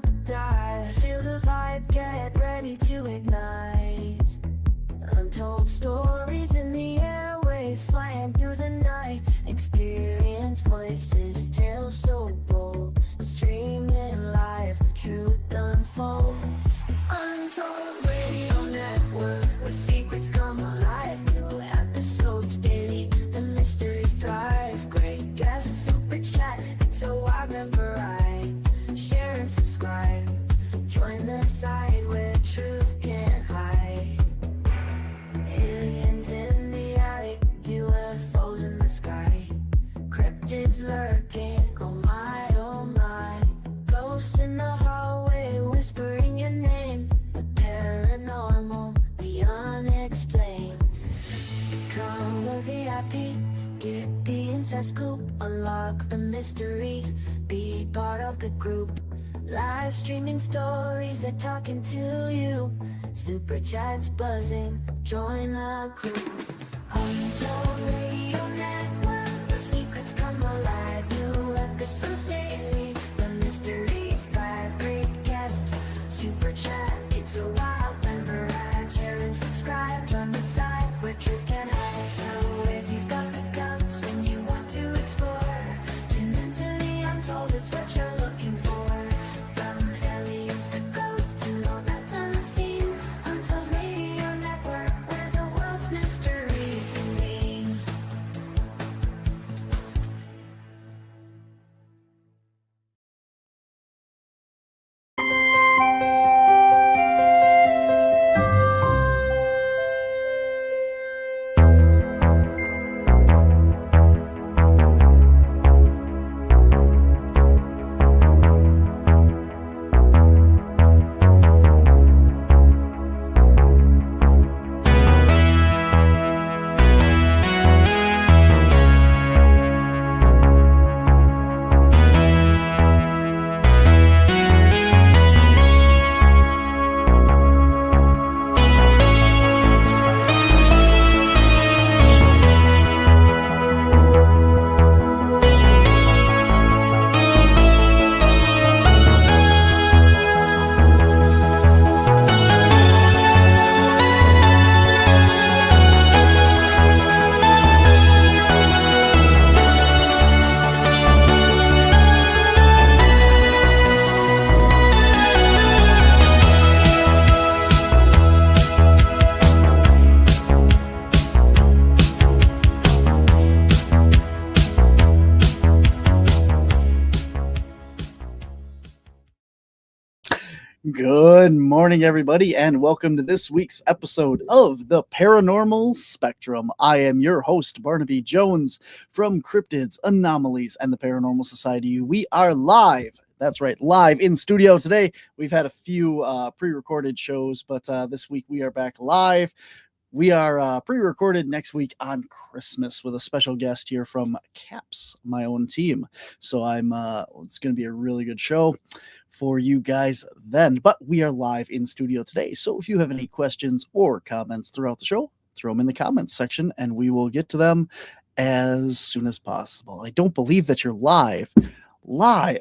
up dive. Feel the vibe, get ready to ignite. Untold stories in the airways, flying through the night. Experience voices, tales so bold. Streaming live, the truth unfolds. Untold Radio Network, where secrets come alive. New episodes daily, the mysteries thrive. Great guests, super chat, it's so I remember right. Share and subscribe, join the side where truth can't hide. Aliens in the attic, UFOs in the sky. Cryptids lurking, oh my, oh my. Ghosts in the hallway, whispering your name. The paranormal, the unexplained. Become a VIP, get the inside scoop. Unlock the mysteries, be part of the group. Live streaming stories, they're talking to you. Super chats buzzing, join the crew. Untold Radio Network, the secrets come alive. New episodes daily, the mysteries thrive. Great guests, super chat, it's a wild member ride. Share and subscribe, join the side where truth can hide. So if you've got the guts and you want to explore, tune into the Untold, it's what you're looking for. From aliens to ghosts and all that's unseen. Untold Radio Network, where the world's mysteries convene. Good morning, everybody, and welcome to this week's episode of the Paranormal Spectrum. I am your host, Barnaby Jones, from Cryptids, Anomalies, and the Paranormal Society. We are live. That's right, live in studio today. We've had a few pre-recorded shows, but this week we are back live. We are pre-recorded next week on Christmas with a special guest here from Caps, my own team. So it's going to be a really good show for you guys then, but we are live in studio today. So if you have any questions or comments throughout the show, throw them in the comments section and we will get to them as soon as possible. I don't believe that you're alive. You're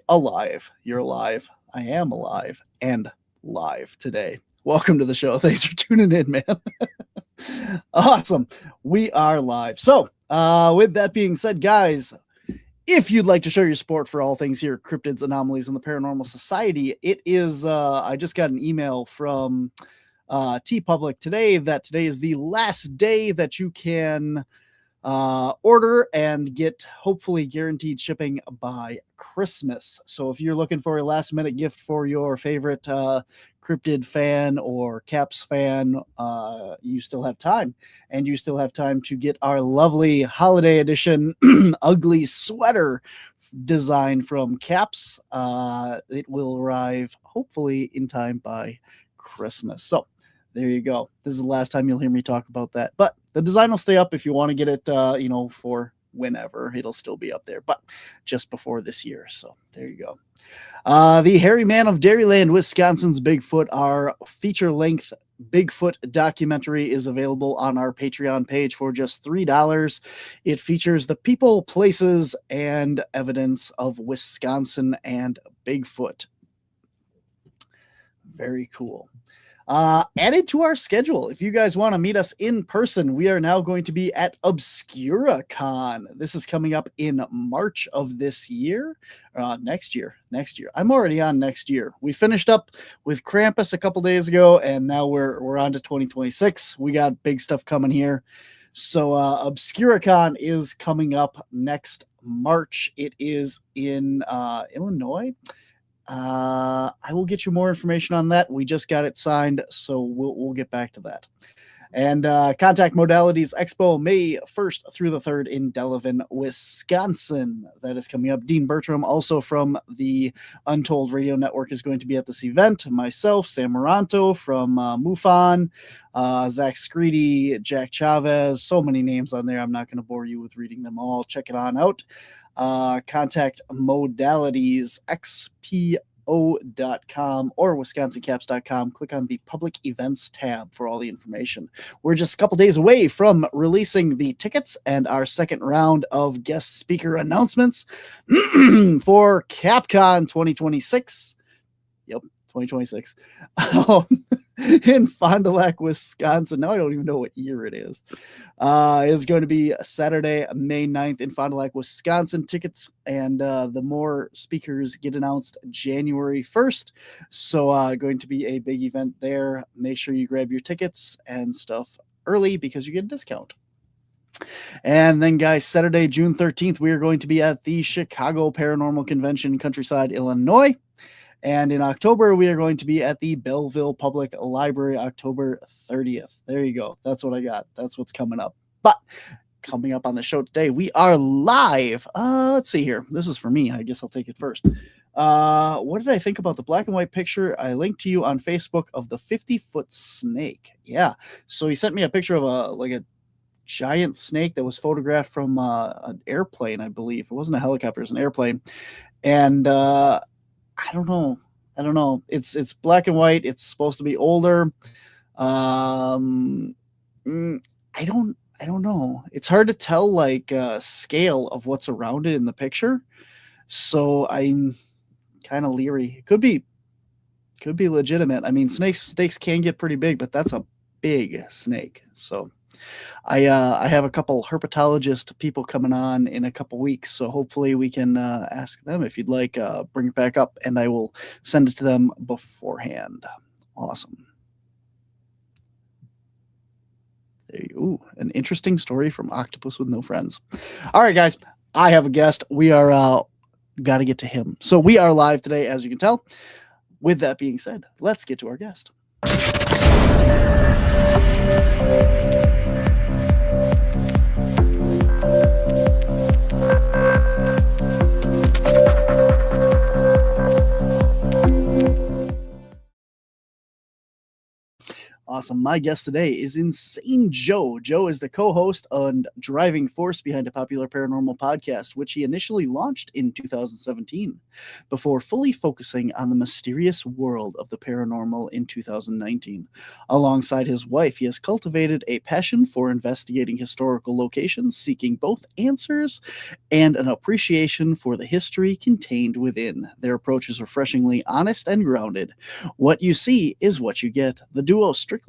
alive. I am alive and live today. Welcome to the show. Thanks for tuning in, man. Awesome. We are live. So with that being said, guys, if you'd like to show your support for all things here, Cryptids, Anomalies, and the Paranormal Society, it is, I just got an email from T-Public today that today is the last day that you can order and get hopefully guaranteed shipping by Christmas. So if you're looking for a last minute gift for your favorite Cryptid fan or Caps fan, you still have time, and you still have time to get our lovely holiday edition ugly sweater design from Caps. It will arrive hopefully in time by Christmas. So there you go. This is the last time you'll hear me talk about that, but the design will stay up if you want to get it, for whenever. It'll still be up there, but just before this year. So there you go. The Hairy Man of Dairyland, Wisconsin's Bigfoot, our feature-length Bigfoot documentary, is available on our Patreon page for just $3. It features the people, places, and evidence of Wisconsin and Bigfoot. Very cool. Added to our schedule, if you guys want to meet us in person, we are now going to be at ObscuraCon. This is coming up in March of this year. Next year. I'm already on next year. We finished up with Krampus a couple days ago, and now we're on to 2026. We got big stuff coming here. So ObscuraCon is coming up next March. It is in Illinois. I will get you more information on that. We just got it signed, so we'll get back to that. And Contact Modalities Expo, May 1st through the 3rd in Delavan, Wisconsin. That is coming up. Dean Bertram, also from the Untold Radio Network, is going to be at this event. Myself, Sam Moranto from MUFON, Zach Screedy, Jack Chavez, so many names on there. I'm not going to bore you with reading them all. Check it on out. Contact Modalities XPO.com or WisconsinCaps.com. Click on the public events tab for all the information. We're just a couple days away from releasing the tickets and our second round of guest speaker announcements for CapCon 2026. Yep, 2026 in Fond du Lac, Wisconsin. Now I don't even know what year it is. It's going to be Saturday, May 9th in Fond du Lac, Wisconsin. Tickets and the more speakers get announced January 1st. So going to be a big event there. Make sure you grab your tickets and stuff early because you get a discount. And then, guys, Saturday, June 13th, we are going to be at the Chicago Paranormal Convention, Countryside, Illinois. And in October, we are going to be at the Belleville Public Library, October 30th. There you go. That's what I got. That's what's coming up. But coming up on the show today, we are live. Let's see here. This is for me. I guess I'll take it first. What did I think about the black and white picture I linked to you on Facebook of the 50-foot snake? Yeah. So he sent me a picture of a giant snake that was photographed from an airplane, I believe. It wasn't a helicopter. It was an airplane. And I don't know. It's black and white. It's supposed to be older. I don't know. It's hard to tell scale of what's around it in the picture. So I'm kind of leery. It could be legitimate. I mean, snakes can get pretty big, but that's a big snake. So I have a couple herpetologist people coming on in a couple weeks, so hopefully we can ask them if you'd like, bring it back up, and I will send it to them beforehand. Awesome. Ooh, an interesting story from Octopus with No Friends. All right, guys, I have a guest. We are got to get to him. So we are live today, as you can tell. With that being said, let's get to our guest. Awesome. My guest today is Insane Joe. Joe is the co-host and driving force behind a popular paranormal podcast, which he initially launched in 2017, before fully focusing on the mysterious world of the paranormal in 2019. Alongside his wife, he has cultivated a passion for investigating historical locations, seeking both answers and an appreciation for the history contained within. Their approach is refreshingly honest and grounded. What you see is what you get. The duo strictly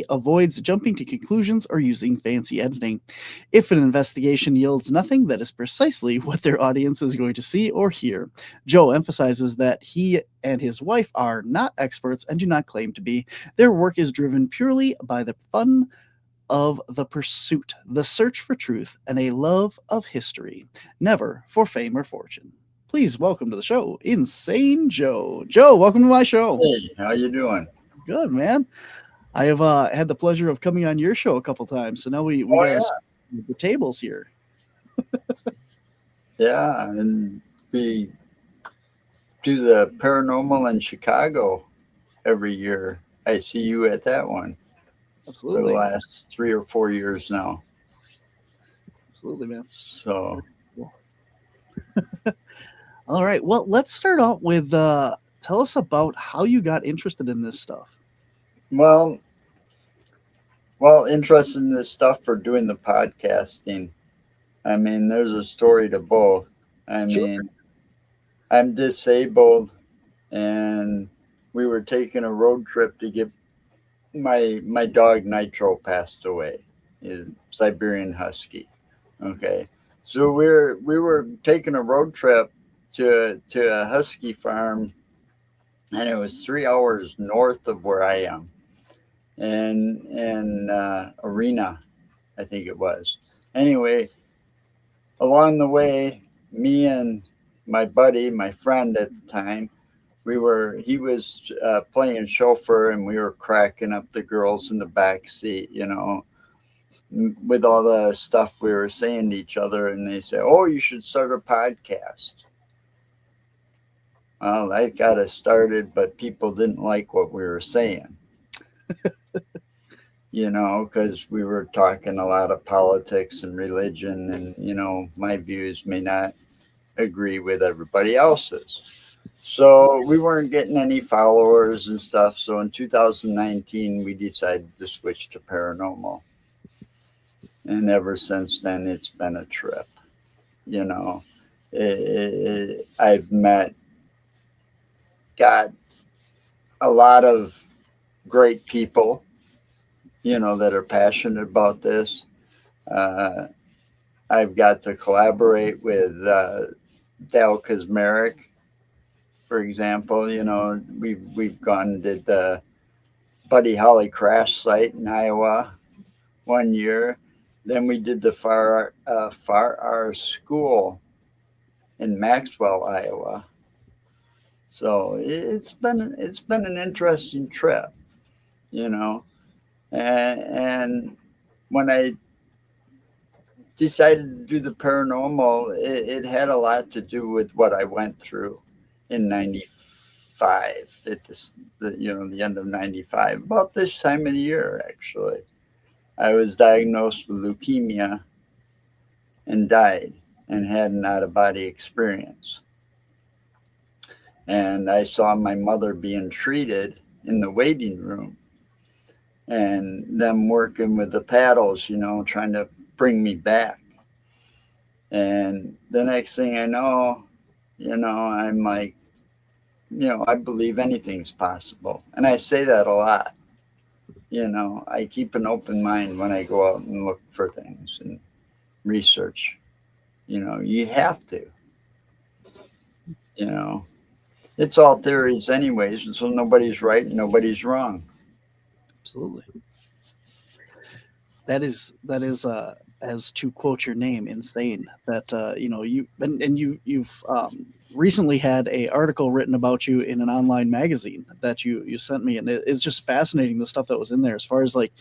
avoids jumping to conclusions or using fancy editing. If an investigation yields nothing, that is precisely what their audience is going to see or hear. Joe emphasizes that he and his wife are not experts and do not claim to be. Their work is driven purely by the fun of the pursuit, the search for truth, and a love of history, never for fame or fortune. Please welcome to the show, Insane Joe. Joe, welcome to my show. Hey, how you doing? Good, man. I have had the pleasure of coming on your show a couple times, so now we got the tables here. Yeah, and we do the paranormal in Chicago every year. I see you at that one. Absolutely. For the last 3 or 4 years now. Absolutely, man. So, all right. Well, let's start off with tell us about how you got interested in this stuff. well, interested in this stuff for doing the podcasting. I mean, there's a story to both. I mean, I'm disabled and we were taking a road trip to get my dog Nitro passed away, is Siberian Husky. Okay, so we were taking a road trip to a husky farm, and it was 3 hours north of where I am, and Arena, I think it was. Anyway, along the way, me and my buddy, my friend at the time, he was playing chauffeur, and we were cracking up the girls in the back seat, with all the stuff we were saying to each other. And they say, "Oh, you should start a podcast." Well, I got us started, but people didn't like what we were saying, because we were talking a lot of politics and religion, and my views may not agree with everybody else's. So we weren't getting any followers and stuff. So in 2019, we decided to switch to paranormal. And ever since then, it's been a trip. You know, I've got a lot of great people, that are passionate about this. Uh, I've got to collaborate with Dale Kazmarek, for example. We've gone and did the Buddy Holly crash site in Iowa one year. Then we did the Far R School in Maxwell, Iowa. So it's been an interesting trip, and when I decided to do the paranormal, it had a lot to do with what I went through in '95 at the end of '95, about this time of the year. Actually, I was diagnosed with leukemia and died, and had an out of body experience. And I saw my mother being treated in the waiting room, and them working with the paddles, trying to bring me back. And the next thing I know, I'm like, I believe anything's possible. And I say that a lot. I keep an open mind when I go out and look for things and research. You have to, it's all theories anyways. And so nobody's right and nobody's wrong. Absolutely. That is as to quote your name, insane. That you've recently had a article written about you in an online magazine that you sent me, and it's just fascinating, the stuff that was in there. As far as like,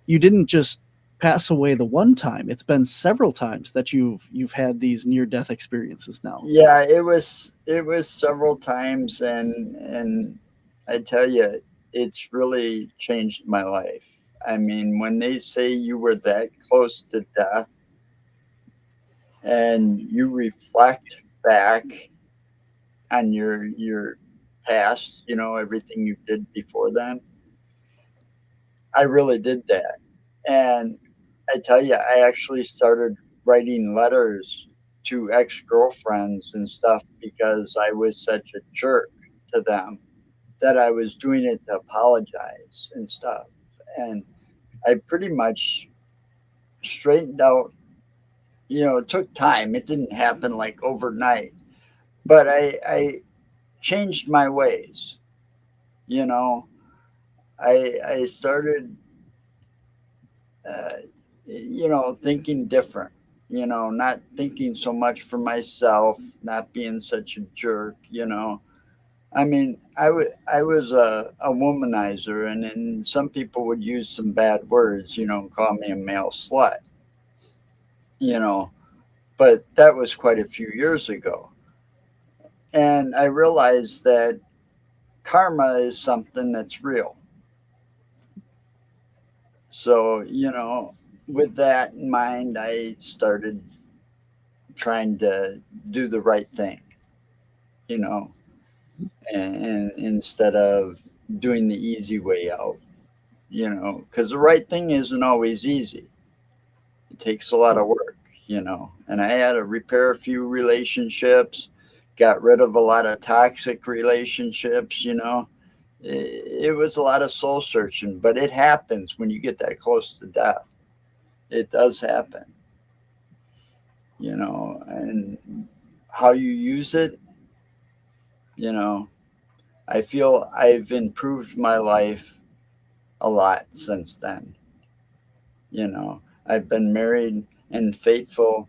you didn't just pass away the one time; it's been several times that you've had these near death experiences now. Yeah, it was several times, and I tell you, it's really changed my life. I mean, when they say you were that close to death and you reflect back on your past, everything you did before then, I really did that. And I tell you, I actually started writing letters to ex-girlfriends and stuff because I was such a jerk to them that I was doing it to apologize and stuff. And I pretty much straightened out. It took time. It didn't happen like overnight, but I changed my ways. You know, I started, uh, thinking different. Not thinking so much for myself, not being such a jerk. I mean, I was a womanizer, and some people would use some bad words, call me a male slut, you know, but that was quite a few years ago. And I realized that karma is something that's real. So, with that in mind, I started trying to do the right thing, you know, and instead of doing the easy way out, because the right thing isn't always easy. It takes a lot of work, and I had to repair a few relationships, got rid of a lot of toxic relationships, it was a lot of soul searching, but it happens when you get that close to death. It does happen, and how you use it, you know, I feel I've improved my life a lot since then. I've been married and faithful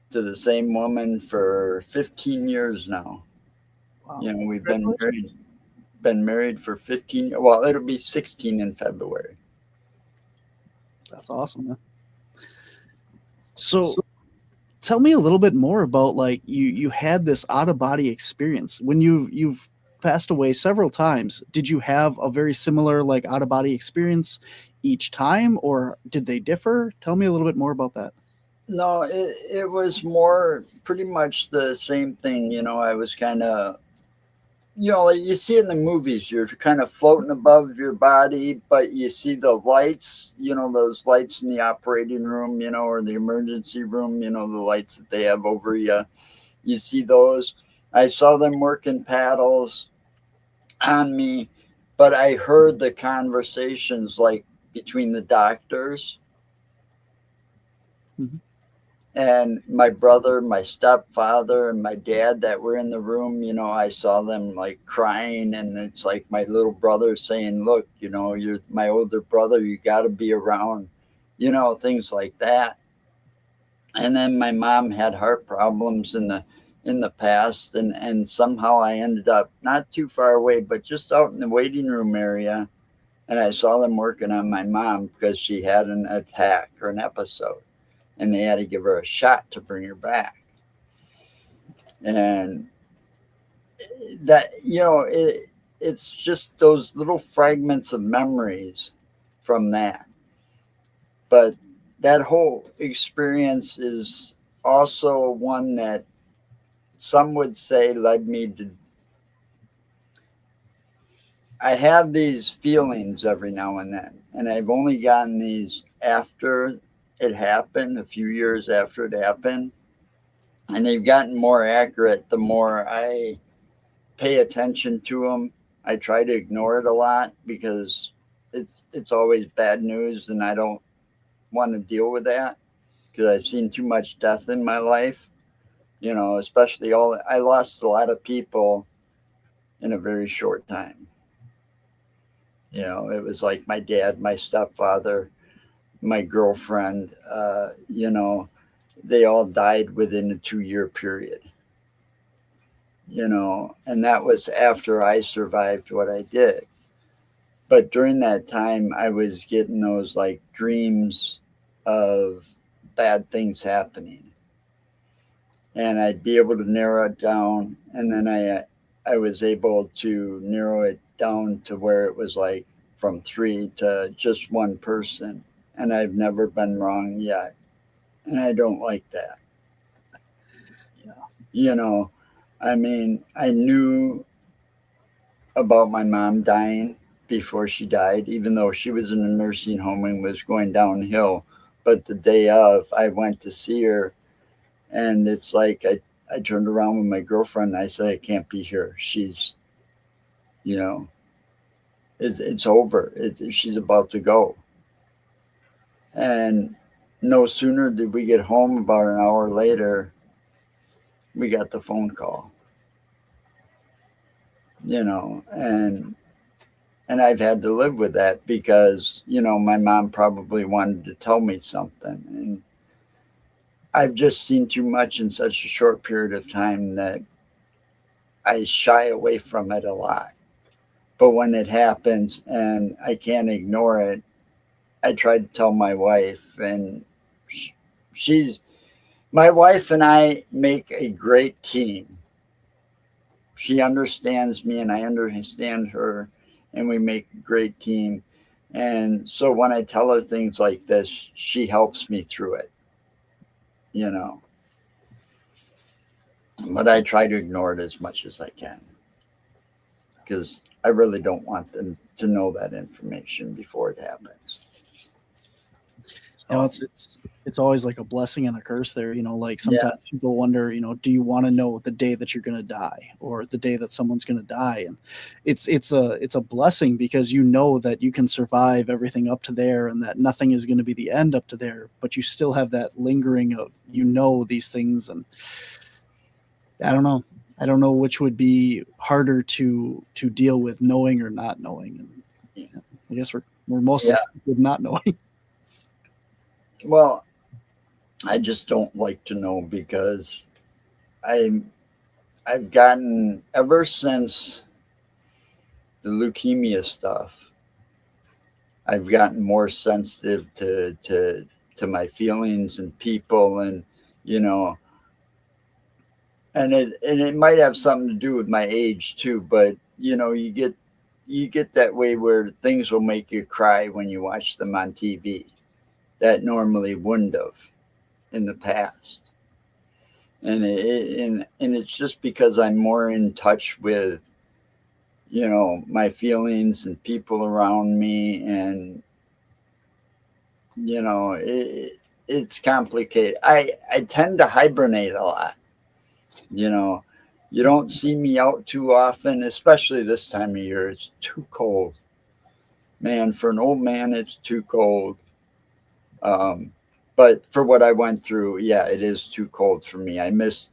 to the same woman for 15 years now. Wow. We've been married for 15. Well, it'll be 16 in February. That's awesome, man. So tell me a little bit more about, like, you had this out of body experience when you've passed away several times. Did you have a very similar, like, out of body experience each time, or did they differ? Tell me a little bit more about that. No, it was more pretty much the same thing. I was kind of, like you see in the movies, you're kind of floating above your body, but you see the lights, those lights in the operating room, or the emergency room, the lights that they have over you. You see those. I saw them working paddles on me, but I heard the conversations like between the doctors Mhm. and my brother, my stepfather, and my dad that were in the room. I saw them like crying, and it's like my little brother saying, "Look, you're my older brother. You got to be around," things like that. And then my mom had heart problems in the past, and somehow I ended up not too far away, but just out in the waiting room area, and I saw them working on my mom because she had an attack or an episode, and they had to give her a shot to bring her back. And it's just those little fragments of memories from that. But that whole experience is also one that some would say led me to. I have these feelings every now and then, and I've only gotten these after it happened, a few years after it happened, and they've gotten more accurate the more I pay attention to them. I try to ignore it a lot because it's always bad news, and I don't want to deal with that because I've seen too much death in my life. Especially I lost a lot of people in a very short time. It was like my dad, my stepfather, my girlfriend. They all died within a 2-year period. And that was after I survived what I did. But during that time, I was getting those like dreams of bad things happening, and I'd be able to narrow it down. And then I was able to narrow it down to where it was like from three to just one person, and I've never been wrong yet, and I don't like that. You know, I mean, I knew about my mom dying before she died, even though she was in a nursing home and was going downhill. But the day of, I went to see her, and it's like I turned around with my girlfriend and I said, I can't be here. You know, it's over. She's about to go. And no sooner did we get home, about an hour later, we got the phone call, and I've had to live with that because, my mom probably wanted to tell me something. And I've just seen too much in such a short period of time that I shy away from it a lot. But when it happens and I can't ignore it, I try to tell my wife, and she's my wife and I make a great team. She understands me and I understand her, and we make a great team. And so when I tell her things like this, she helps me through it, you know. But I try to ignore it as much as I can because I really don't want them to know that information before it happens. So, it's always like a blessing and a curse there. Like yeah, sometimes people wonder, do you want to know the day that you're going to die or the day that someone's going to die? And it's a blessing because you know that you can survive everything up to there and that nothing is going to be the end up to there, but you still have that lingering of these things. And I don't know. I don't know which would be harder to deal with, knowing or not knowing. And yeah, I guess we're mostly yeah. stuck with not knowing. Well, I just don't like to know because I I've gotten ever since the leukemia stuff. I've gotten more sensitive to my feelings and people, and you know, and it might have something to do with my age too. But you get that way where things will make you cry when you watch them on TV that normally wouldn't have in the past. And it's just because I'm more in touch with my feelings and people around me, and it's complicated. I tend to hibernate a lot. you know you don't see me out too often, especially this time of year. It's too cold, man. For an old man, it's too cold. um but for what I went through, yeah, it is too cold for me. I missed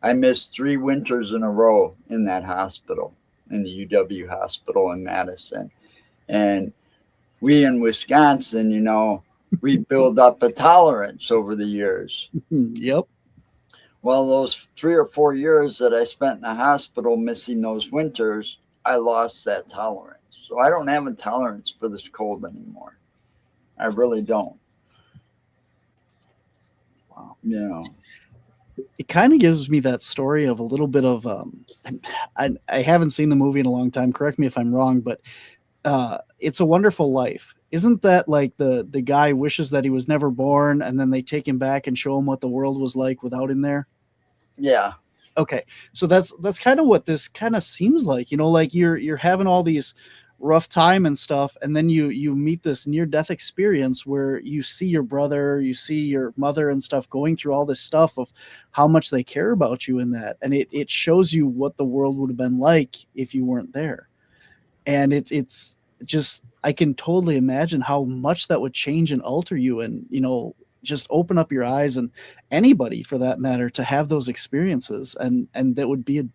3 winters in a row in that hospital, in the UW hospital in Madison. And we in Wisconsin, we build up a tolerance over the years. Yep. Well, those 3 or 4 years that I spent in the hospital missing those winters, I lost that tolerance. So I don't have a tolerance for this cold anymore. I really don't. Wow. You know. It kind of gives me that story of a little bit of I haven't seen the movie in a long time. Correct me if I'm wrong, but It's a Wonderful Life. Isn't that like the guy wishes that he was never born, and then they take him back and show him what the world was like without him there? Yeah. Okay, so that's kind of what this kind of seems like. Like you're having all these rough time and stuff, and then you meet this near death experience where you see your brother, you see your mother and stuff going through all this stuff of how much they care about you in that, and it shows you what the world would have been like if you weren't there. And it's just, I can totally imagine how much that would change and alter you, and just open up your eyes, and anybody for that matter, to have those experiences, and that would be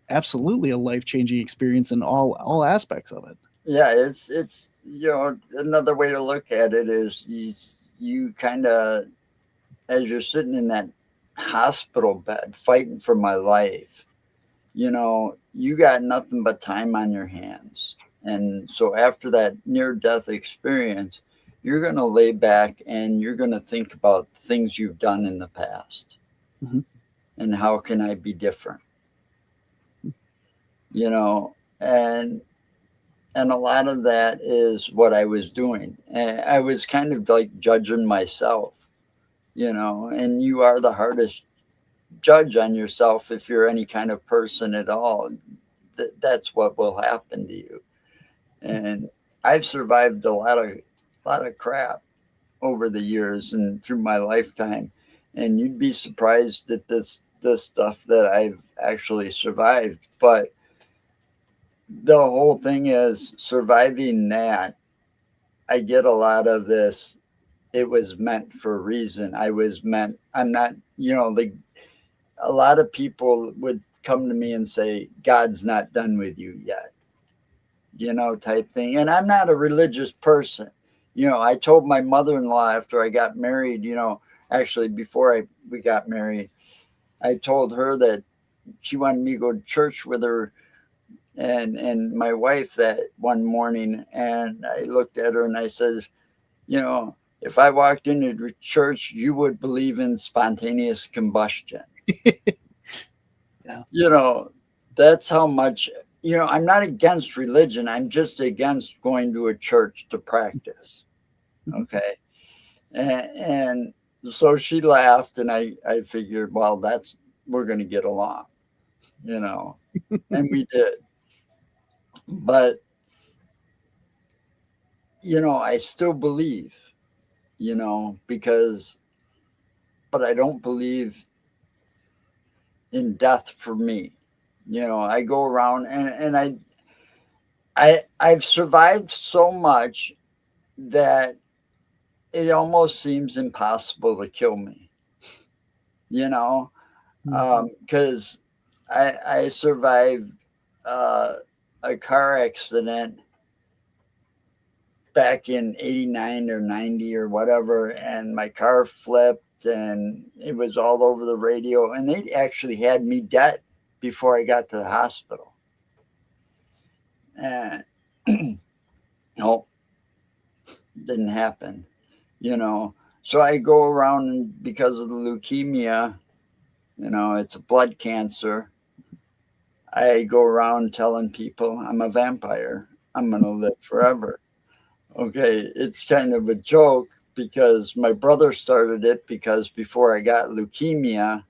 absolutely a life-changing experience in all aspects of it. Yeah, it's another way to look at it is you kind of, as you're sitting in that hospital bed fighting for my life, you got nothing but time on your hands. And so after that near death experience, you're going to lay back and you're going to think about things you've done in the past, Mhm. and how can I be different, you know, and a lot of that is what I was doing. And I was kind of like judging myself, and you are the hardest judge on yourself if you're any kind of person at all. That's what will happen to you. And I've survived a lot of crap over the years and through my lifetime, and you'd be surprised at this stuff that I've actually survived. But the whole thing is surviving that. I get a lot of this. It was meant for a reason. I was meant. I'm not. Like a lot of people would come to me and say, "God's not done with you yet," type thing. And I'm not a religious person. I told my mother-in-law after I got married, actually before we got married, I told her that she wanted me to go to church with her and my wife that one morning. And I looked at her and I says, if I walked into the church, you would believe in spontaneous combustion. Yeah. That's how much, I'm not against religion. I'm just against going to a church to practice. Mhm. Okay. And so she laughed, and I figured, well, we're going to get along, and we did. But, I still believe, because, but I don't believe in death for me. I go around and I've survived so much that it almost seems impossible to kill me, you know, because I survived uh, a car accident back in 89 or 90 or whatever, and my car flipped and it was all over the radio, and they actually had me dead before I got to the hospital. And no, didn't happen, you know. So I go around, and because of the leukemia, it's a blood cancer. I go around telling people I'm a vampire. I'm going to live forever. Okay, it's kind of a joke because my brother started it because before I got leukemia,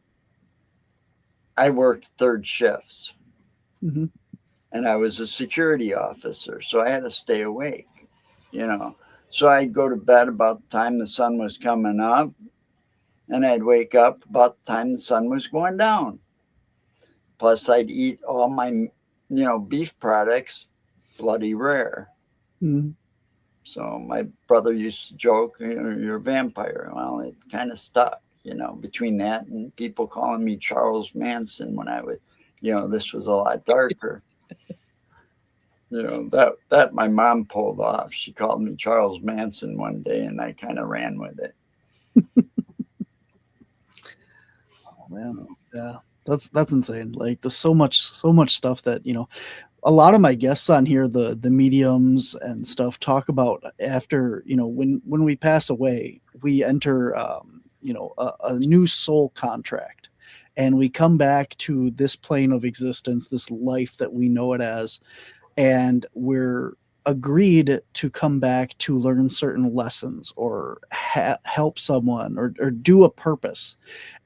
I worked third shifts Mm-hmm. and I was a security officer. So I had to stay awake, you know. So I'd go to bed about the time the sun was coming up, and I'd wake up about the time the sun was going down. Plus, I'd eat all my, beef products bloody rare. Mm-hmm. So my brother used to joke, you're a vampire. Well, it kind of stuck, between that and people calling me Charles Manson when I would, this was a lot darker. That my mom pulled off. She called me Charles Manson one day, and I kind of ran with it. Man, yeah, that's insane. Like there's so much stuff that a lot of my guests on here, the mediums and stuff, talk about after when we pass away, we enter a new soul contract, and we come back to this plane of existence, this life that we know it as, and we're agreed to come back to learn certain lessons or help someone or do a purpose.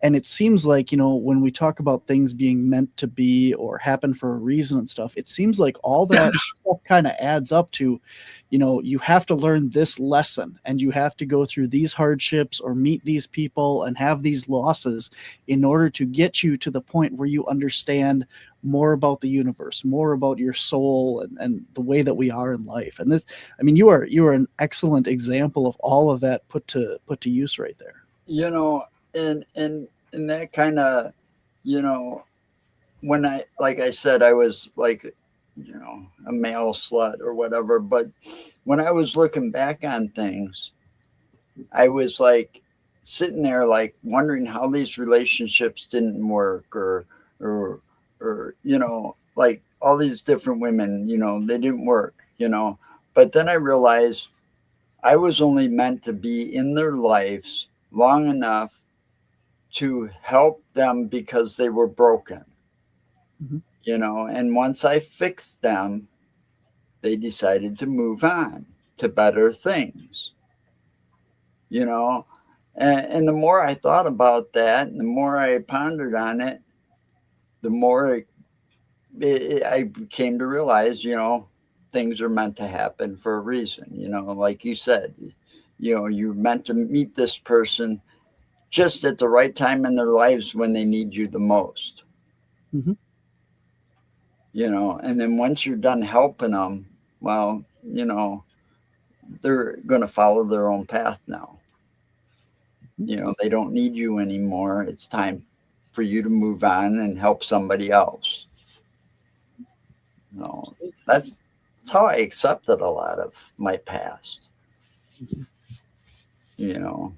And it seems like when we talk about things being meant to be or happen for a reason and stuff, it seems like all that stuff kind of adds up to you have to learn this lesson, and you have to go through these hardships or meet these people and have these losses in order to get you to the point where you understand more about the universe, more about your soul, and the way that we are in life. And this, I mean, you are an excellent example of all of that put to use right there. And that kind of, you know, when like I said, I was like, a male slut or whatever. But when I was looking back on things, I was like sitting there, like wondering how these relationships didn't work, or, like all these different women, they didn't work, But then I realized I was only meant to be in their lives long enough to help them because they were broken, Mhm. And once I fixed them, they decided to move on to better things, you know. And the more I thought about that, and the more I pondered on it, the more I came to realize, things are meant to happen for a reason, like you said, you're meant to meet this person just at the right time in their lives when they need you the most, Mhm. and then once you're done helping them, well, they're going to follow their own path now. They don't need you anymore. It's time for you to move on and help somebody else. No, that's how I accepted a lot of my past, Mhm. you know.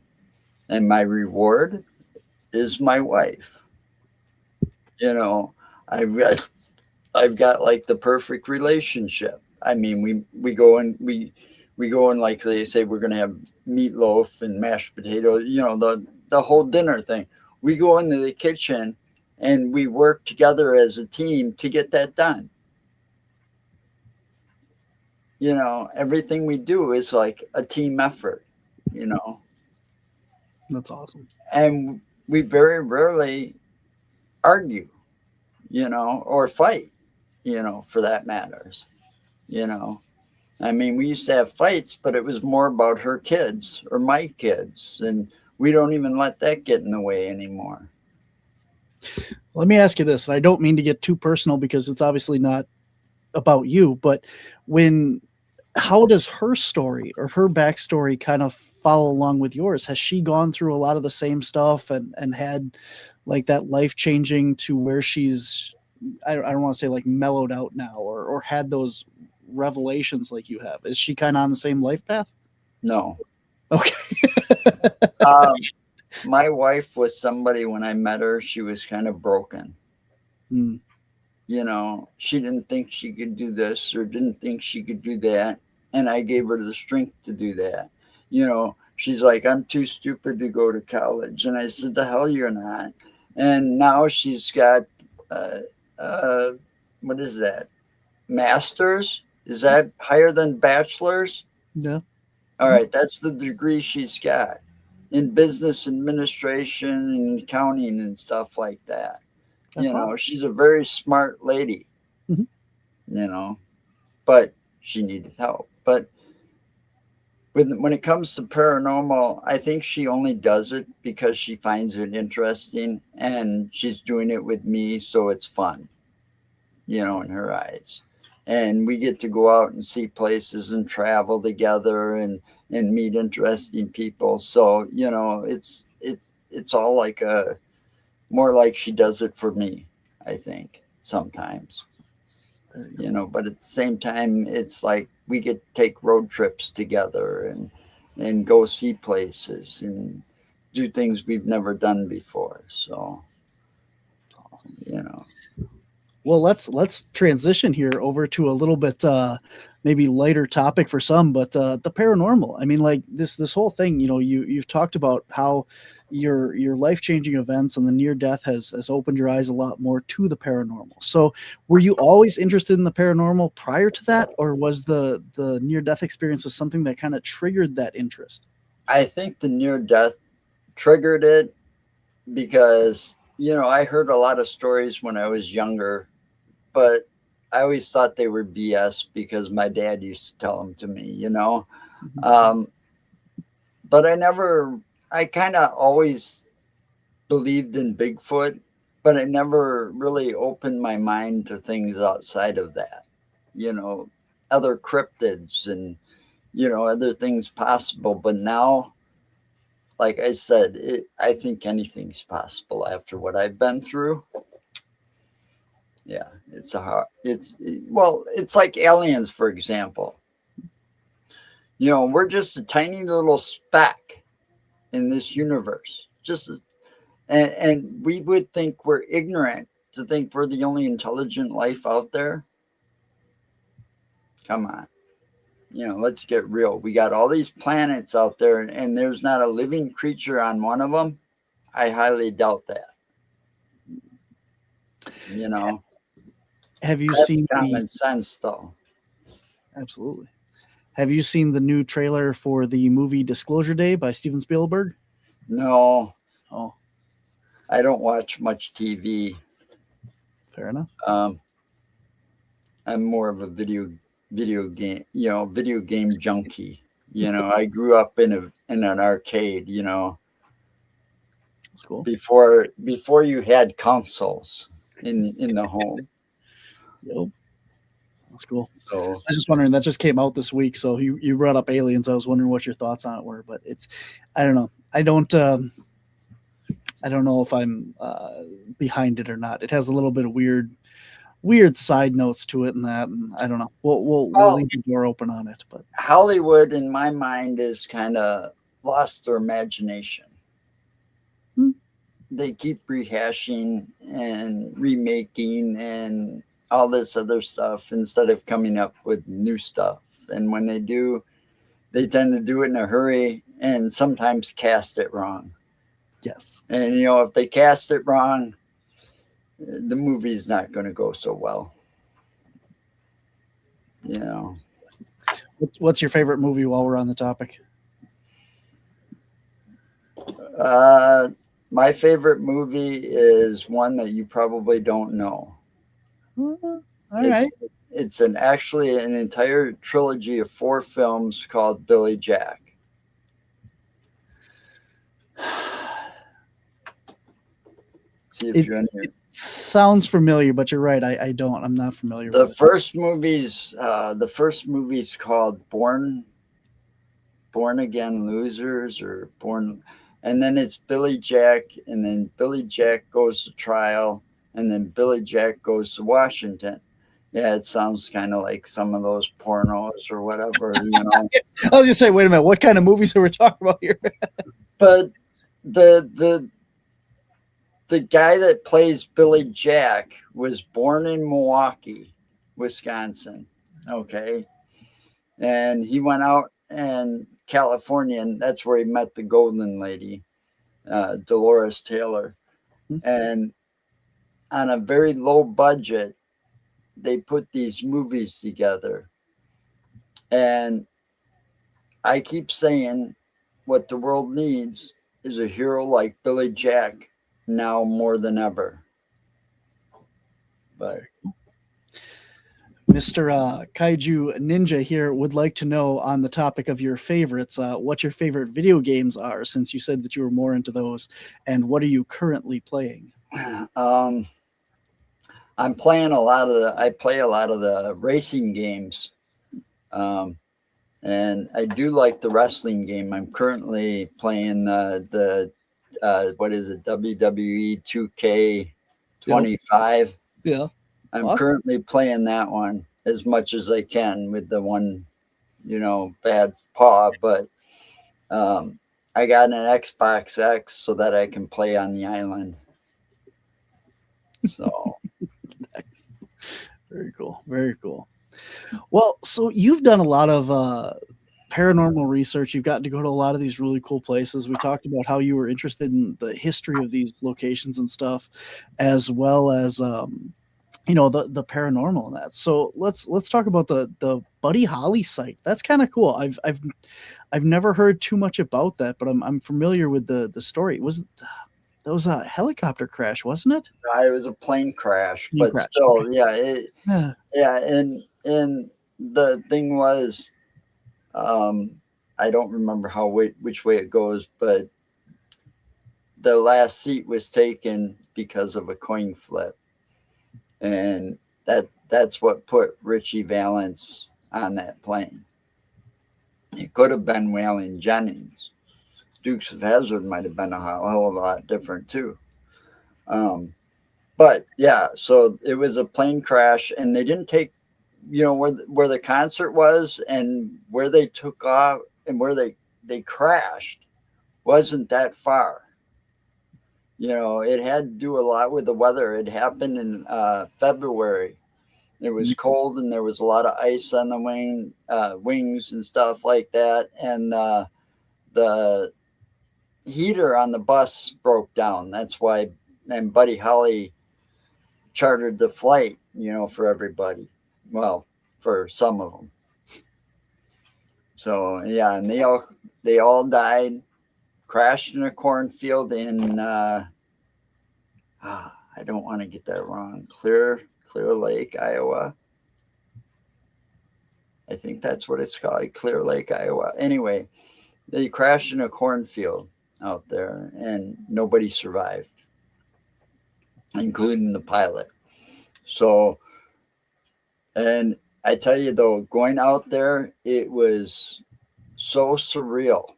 And my reward is my wife. You know, I've got I've got like the perfect relationship. I mean, we go and we go and, like they say, we're gonna have meatloaf and mashed potatoes. The whole dinner thing. We go into the kitchen and we work together as a team to get that done. Everything we do is like a team effort, you know, That's awesome. and we very rarely argue, or fight, for that matters, you know. I mean, we used to have fights, but it was more about her kids or my kids. And we don't even let that get in the way anymore. Let me ask you this, and I don't mean to get too personal because it's obviously not about you, but when how does her story or her backstory kind of follow along with yours? Has she gone through a lot of the same stuff and had like that life changing to where she's I don't want to say like mellowed out now or had those revelations like you have? Is she kind of on the same life path? No. Okay. Um, my wife was somebody, when I met her, she was kind of broken. Hmm. You know, she didn't think she could do this or didn't think she could do that. And I gave her the strength to do that. You know, she's like, I'm too stupid to go to college. And I said, the hell you're not. And now she's got, uh, uh, what is that? Masters? Is that higher than bachelor's? Yeah. All right, that's the degree she's got in business administration and accounting and stuff like that. You That's know, awesome. she's a very smart lady, Mhm. you know, but she needed help. But when it comes to paranormal, I think she only does it because she finds it interesting and she's doing it with me, so it's fun, you know, in her eyes. And we get to go out and see places and travel together and meet interesting people. So, you know, it's all like a more like she does it for me, I think, sometimes. You know, but at the same time it's like we get to take road trips together and go see places and do things we've never done before. So, you know. Well, let's transition here over to a little bit maybe lighter topic for some, but the paranormal. I mean, like this whole thing, you know, you've talked about how your life-changing events and the near death has opened your eyes a lot more to the paranormal. So, were you always interested in the paranormal prior to that, or was the near death experiences something that kind of triggered that interest? I think the near death triggered it because, you know, I heard a lot of stories when I was younger, but I always thought they were BS because my dad used to tell them to me, you know. Mhm. Um, but I kind of always believed in Bigfoot, but I never really opened my mind to things outside of that, you know, other cryptids and, you know, other things possible. But now, like I said, I think anything's possible after what I've been through. Yeah, it's like aliens, for example. You know, we're just a tiny little speck in this universe. And we would think we're ignorant to think we're the only intelligent life out there. Come on. You know, let's get real. We got all these planets out there and there's not a living creature on one of them. I highly doubt that. You know, Have you that's seen the common sense though. Absolutely. Have you seen the new trailer for the movie Disclosure Day by Steven Spielberg? No, Oh, I don't watch much TV. fair enough. Um, I'm more of a video game junkie. You know, I grew up in an arcade, you know, That's cool. before you had consoles in the home. Yep. That's cool. So I was just wondering, that just came out this week, so you brought up aliens. I was wondering what your thoughts on it were, but it's I don't know. I don't know if I'm behind it or not. It has a little bit of weird side notes to it and that, and I don't know. We'll well, leave the door open on it, but Hollywood in my mind is kind of lost their imagination. hmm, They keep rehashing and remaking and all this other stuff instead of coming up with new stuff. And when they do, they tend to do it in a hurry and sometimes cast it wrong. yes. And you know, if they cast it wrong, the movie's not going to go so well. You know, What's your favorite movie while we're on the topic? uh, my favorite movie is one that you probably don't know. All It's right. it's actually an entire trilogy of 4 films called Billy Jack. See if you're in here. It sounds familiar, but you're right. I don't. I'm not familiar with The it. first movie's called Born Again Losers, or Born, and then it's Billy Jack, and then Billy Jack goes to trial, and then Billy Jack goes to Washington. Yeah, it sounds kind of like some of those pornos or whatever, I was gonna say, wait a minute, what kind of movies are we talking about here? But the guy that plays Billy Jack was born in Milwaukee, Wisconsin. Okay. And he went out in California, and that's where he met the golden lady, Dolores Taylor. And on a very low budget, they put these movies together. And I keep saying what the world needs is a hero like Billy Jack now more than ever. But Mr. Kaiju Ninja here would like to know, on the topic of your favorites, what your favorite video games are, since you said that you were more into those, and what are you currently playing? I'm playing I play a lot of the racing games. And I do like the wrestling game. I'm currently playing what is it, WWE 2K25. Yeah. I'm Awesome. currently playing that one as much as I can with the one, bad paw. But I got an Xbox X so that I can play on the island. So Nice. Very cool. Very cool. Well, so you've done a lot of paranormal research. You've gotten to go to a lot of these really cool places. We talked about how you were interested in the history of these locations and stuff, as well as the paranormal and that. So let's talk about the Buddy Holly site. That's kind of cool. I've never heard too much about that, but I'm familiar with the story. That was a helicopter crash, wasn't it? it was a plane crash, Plane but crash, still, okay. yeah. And the thing was, I don't remember which way it goes, but the last seat was taken because of a coin flip, and that's what put Richie Valens on that plane. It could have been Waylon Jennings. Dukes of Hazzard might have been a hell of a lot different too. But yeah, so it was a plane crash, and they didn't take, where the concert was and where they took off and where they crashed wasn't that far. It had to do a lot with the weather. It happened in February. It was cold, and there was a lot of ice on the wings and stuff like that. And the heater on the bus broke down. That's why, and Buddy Holly chartered the flight, for everybody. Well, for some of them. So yeah, and they all died, crashed in a cornfield in I don't want to get that wrong. Clear Lake, Iowa. I think that's what it's called, Clear Lake, Iowa. Anyway, they crashed in a cornfield out there, and nobody survived, including the pilot. So, and I tell you though, going out there, it was so surreal,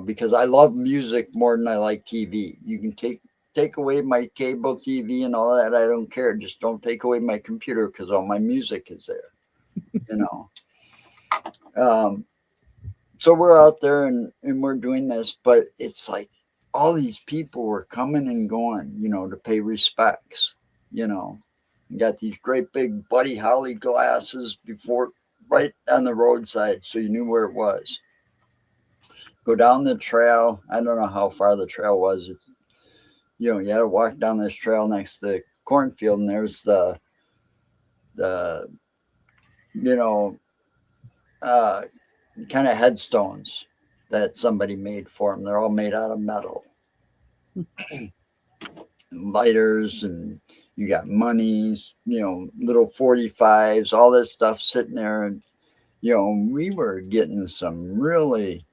because I love music more than I like TV. You can take away my cable TV and all that. I don't care. Just don't take away my computer, because all my music is there, So we're out there and we're doing this, but it's like all these people were coming and going, to pay respects, You got these great big Buddy Holly glasses right on the roadside, so you knew where it was. Go down the trail. I don't know how far the trail was. You had to walk down this trail next to the cornfield, and there's the kind of headstones that somebody made for them. They're all made out of metal. Lighters and, you got monies, little 45s, all this stuff sitting there. And, we were getting some really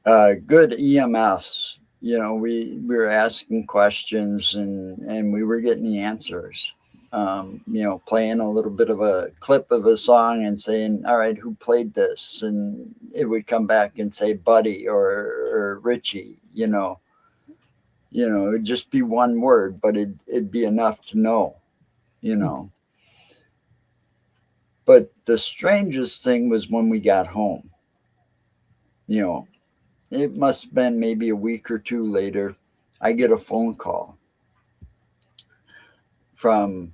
good EMFs. We were asking questions and we were getting the answers. Playing a little bit of a clip of a song and saying, all right, who played this? And it would come back and say Buddy or Richie, it'd just be one word, but it'd be enough to know. But the strangest thing was when we got home, it must have been maybe a week or two later, I get a phone call from,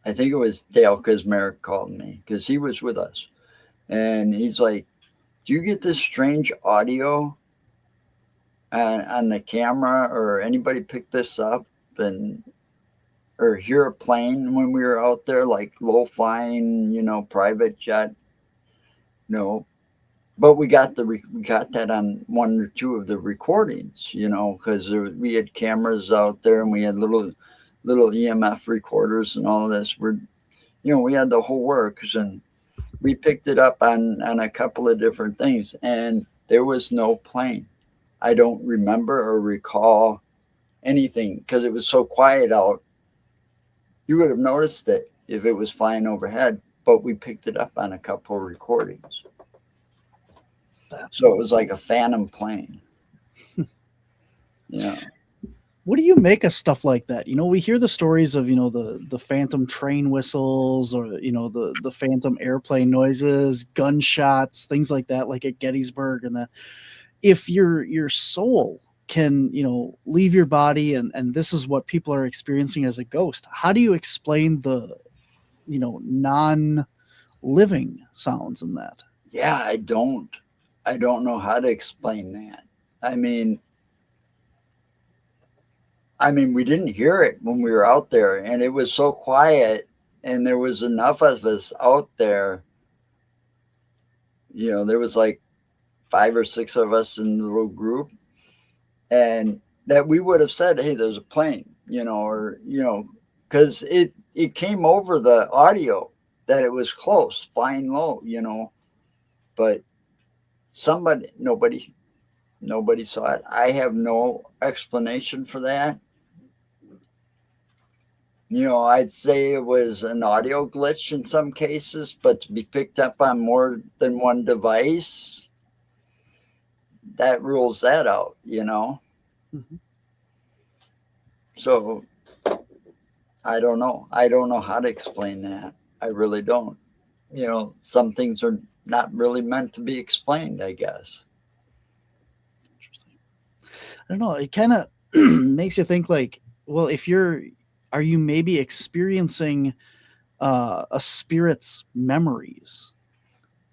I think it was Dale Kazmarek called me because he was with us. And he's like, do you get this strange audio on the camera, or anybody pick this up or hear a plane when we were out there, like low flying, private jet? No. But we got that on one or two of the recordings, because we had cameras out there and we had little EMF recorders and all of this. We had the whole works, and we picked it up on a couple of different things, and there was no plane. I don't remember or recall anything because it was so quiet out. You would have noticed it if it was flying overhead, but we picked it up on a couple of recordings. So it was like a phantom plane. Yeah. What do you make of stuff like that? We hear the stories of, the phantom train whistles, or, the phantom airplane noises, gunshots, things like that, like at Gettysburg. And that if your soul can, leave your body and this is what people are experiencing as a ghost, how do you explain the, non-living sounds in that? Yeah, I don't know how to explain that. I mean, we didn't hear it when we were out there, and it was so quiet, and there was enough of us out there. There was like 5 or 6 of us in the little group, and that we would have said, hey, there's a plane, because it came over the audio that it was close, flying low, but nobody saw it. I have no explanation for that. I'd say it was an audio glitch in some cases, but to be picked up on more than one device, that rules that out, Mm-hmm. So I don't know. I don't know how to explain that. I really don't. Some things are not really meant to be explained, I guess. Interesting. I don't know. It kind of makes you think like, well, are you maybe experiencing a spirit's memories?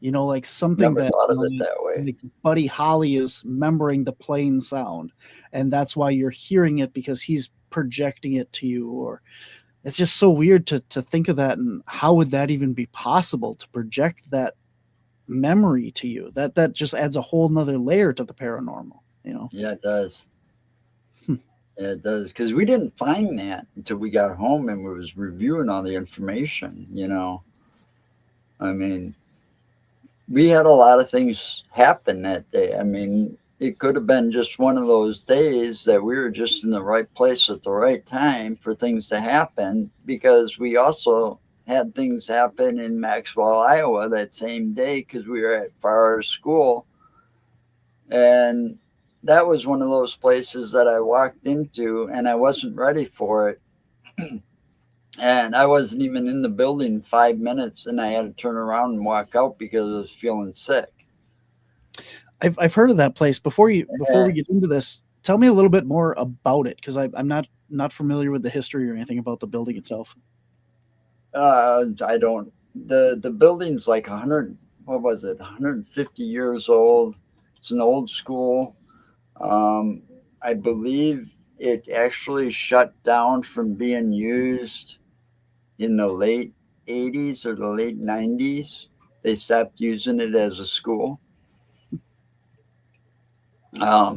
Like something Never that, thought of it that way. like Buddy Holly is remembering the plane sound, and that's why you're hearing it because he's projecting it to you. Or it's just so weird to think of that, and how would that even be possible to project that memory to you? That just adds a whole nother layer to the paranormal. Yeah, it does. Yeah, it does, because we didn't find that until we got home and we was reviewing all the information. I mean, we had a lot of things happen that day. I mean, it could have been just one of those days that we were just in the right place at the right time for things to happen, because we also had things happen in Maxwell, Iowa that same day because we were at Farrar School. And that was one of those places that I walked into and I wasn't ready for it. And I wasn't even in the building 5 minutes and I had to turn around and walk out because I was feeling sick. I've heard of that place. Before we get into this, tell me a little bit more about it, because I'm not familiar with the history or anything about the building itself. I don't. The building's like 100. What was it? 150 years old. It's an old school. I believe it actually shut down from being used in the late 80s or the late 90s. They stopped using it as a school. I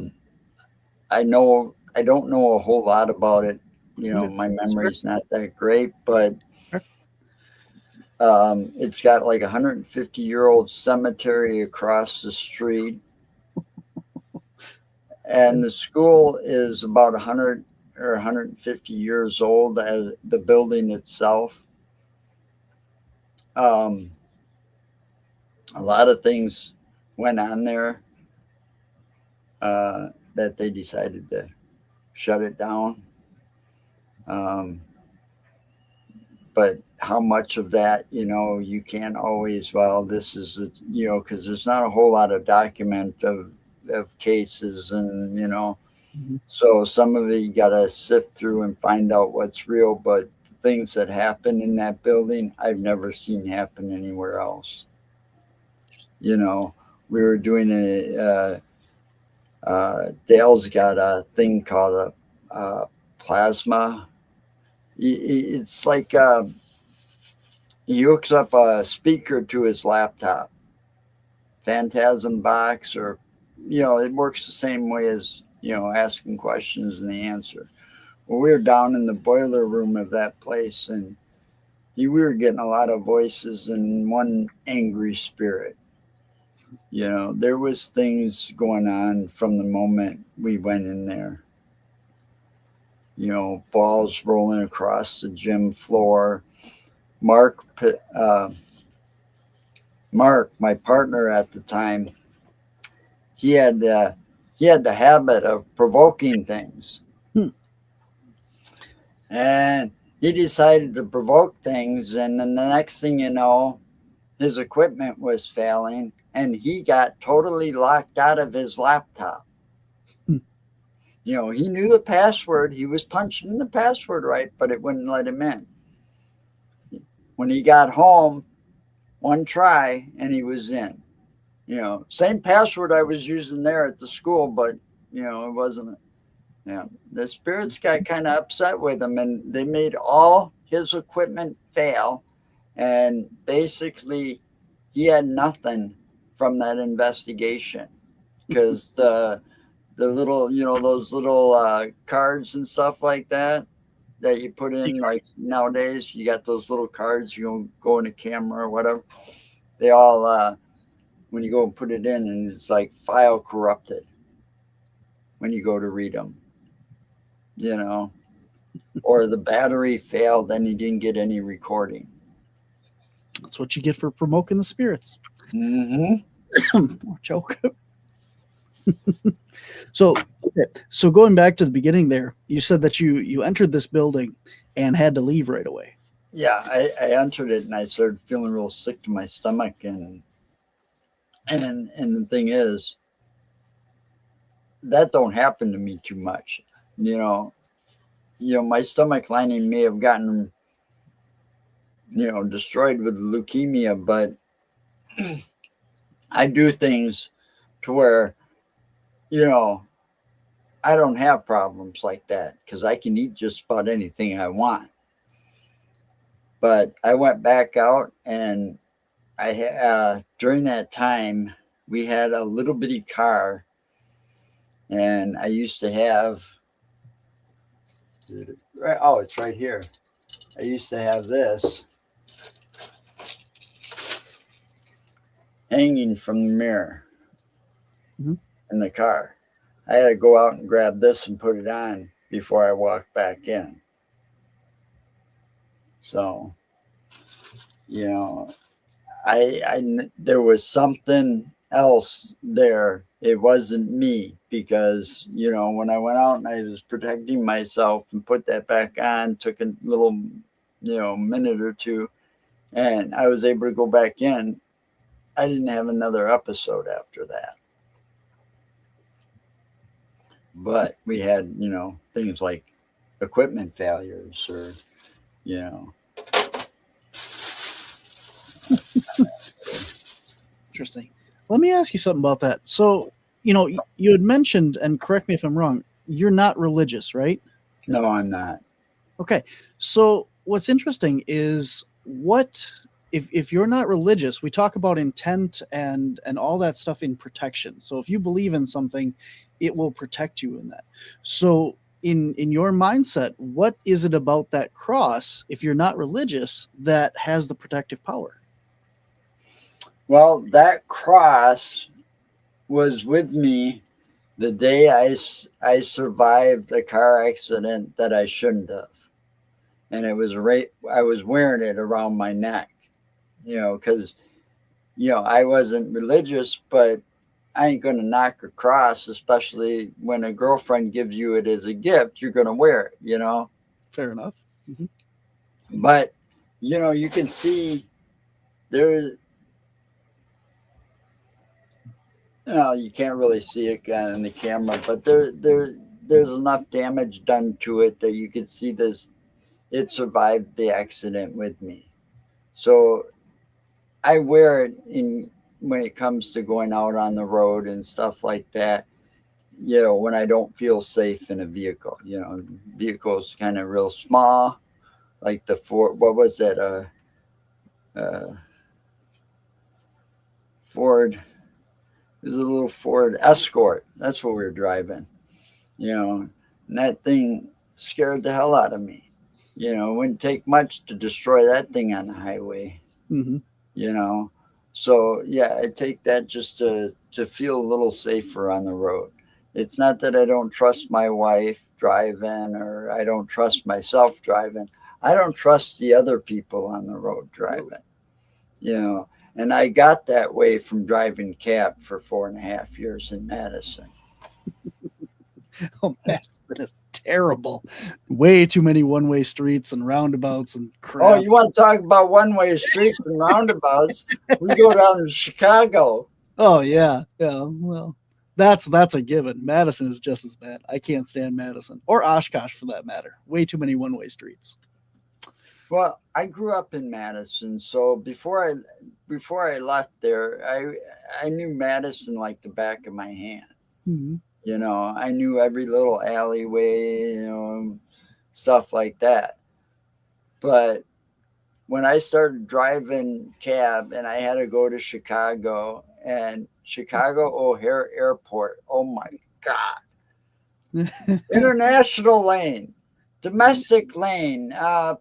don't know a whole lot about it You know, Okay. my That's fair. memory's not that great, but Fair. it's got like a 150-year-old cemetery across the street, and the school is about 100 or 150 years old as the building itself. Um, a lot of things went on there that they decided to shut it down. Um, but how much of that, you know, you can't always, well, this is, you know, because there's not a whole lot of document of cases and, you know, Mhm. so some of it you got to sift through and find out what's real. But things that happen in that building, I've never seen happen anywhere else. You know, we were doing Dale's got a thing called a plasma. It's like he hooks up a speaker to his laptop, Phantasm box, or, you know, it works the same way as, you know, asking questions and the answer. Well, we were down in the boiler room of that place, and we were getting a lot of voices and one angry spirit. You know, there was things going on from the moment we went in there. You know, balls rolling across the gym floor. Mark, uh, Mark, my partner at the time, he had uh, he had the habit of provoking things, Hmm. and he decided to provoke things, and then the next thing you know, his equipment was failing, and he got totally locked out of his laptop. Hmm. You know, he knew the password. He was punching in the password right, but it wouldn't let him in. When he got home, one try, and he was in. You know, same password I was using there at the school, but, you know, it wasn't. Yeah, the spirits got kind of upset with him, and they made all his equipment fail, and basically, he had nothing from that investigation because the little, you know, those little cards and stuff like that you put Key in, like cards. nowadays you got those little cards, you go in a camera or whatever, they all when you go and put it in, and it's like file corrupted when you go to read them, you know, or the battery failed and you didn't get any recording. That's what you get for provoking the spirits. Mm-hmm. More joke. So, okay. So going back to the beginning there, you said that you entered this building and had to leave right away. Yeah, I entered it and I started feeling real sick to my stomach, and the thing is, that don't happen to me too much. You know, my stomach lining may have gotten, you know, destroyed with leukemia, but I do things to where, you know, I don't have problems like that because I can eat just about anything I want. But I went back out, and during that time we had a little bitty car, and I used to have, oh, it's right here. I used to have this hanging from the mirror Mhm. in the car. I had to go out and grab this and put it on before I walked back in. So, you know, there was something else there. It wasn't me because, you know, when I went out and I was protecting myself and put that back on, took a little, you know, minute or two, and I was able to go back in. I didn't have another episode after that. But we had, you know, things like equipment failures, or, you know. Interesting. Let me ask you something about that. So, you had mentioned, and correct me if I'm wrong, you're not religious, right? No, I'm not. Okay. So what's interesting is what if you're not religious, we talk about intent and all that stuff in protection. So if you believe in something, it will protect you in that. So in your mindset, what is it about that cross, if you're not religious, that has the protective power? Well, that cross was with me the day I survived a car accident that I shouldn't have. And it was right, I was wearing it around my neck, because, I wasn't religious, but I ain't going to knock a cross, especially when a girlfriend gives you it as a gift, you're going to wear it. Fair enough. Mm-hmm. But, you can see there, you can't really see it in the camera, but there's enough damage done to it that you can see this. It survived the accident with me. So I wear it in when it comes to going out on the road and stuff like that. When I don't feel safe in a vehicle. Vehicle's kind of real small, like the Ford. What was that? Ford. It was a little Ford Escort. That's what we were driving. And that thing scared the hell out of me. It wouldn't take much to destroy that thing on the highway. Mm-hmm. So yeah, I take that just to feel a little safer on the road. It's not that I don't trust my wife driving or I don't trust myself driving. I don't trust the other people on the road driving. And I got that way from driving cab for 4.5 years in Madison. Oh, Madison is terrible. Way too many one-way streets and roundabouts and crap. Oh, you want to talk about one-way streets and roundabouts? We go down to Chicago. Oh yeah. Well, that's a given. Madison is just as bad. I can't stand Madison or Oshkosh for that matter. Way too many one-way streets. Well, I grew up in Madison, so before I left there, I knew Madison like the back of my hand. Mm-hmm. I knew every little alleyway, stuff like that. But when I started driving cab and I had to go to Chicago and Chicago O'Hare Airport, oh my God. International lane, domestic lane,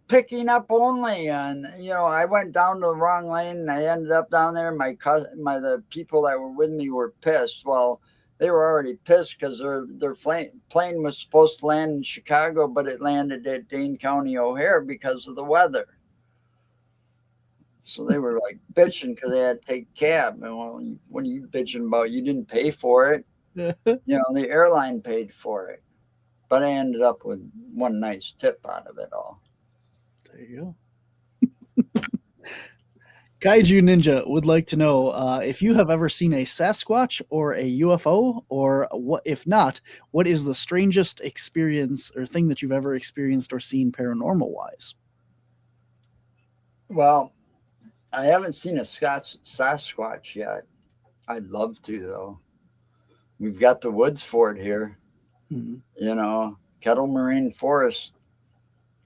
picking up only. And, I went down to the wrong lane and I ended up down there. The people that were with me were pissed. Well, they were already pissed because their plane was supposed to land in Chicago, but it landed at Dane County O'Hare because of the weather. So they were like bitching because they had to take cab. And well, what are you bitching about? You didn't pay for it. The airline paid for it. But I ended up with one nice tip out of it all. There you go. Kaiju Ninja would like to know if you have ever seen a Sasquatch or a UFO, or what, if not, what is the strangest experience or thing that you've ever experienced or seen paranormal wise? Well, I haven't seen a Sasquatch yet. I'd love to, though. We've got the woods for it here. Mm-hmm. Kettle Marine Forest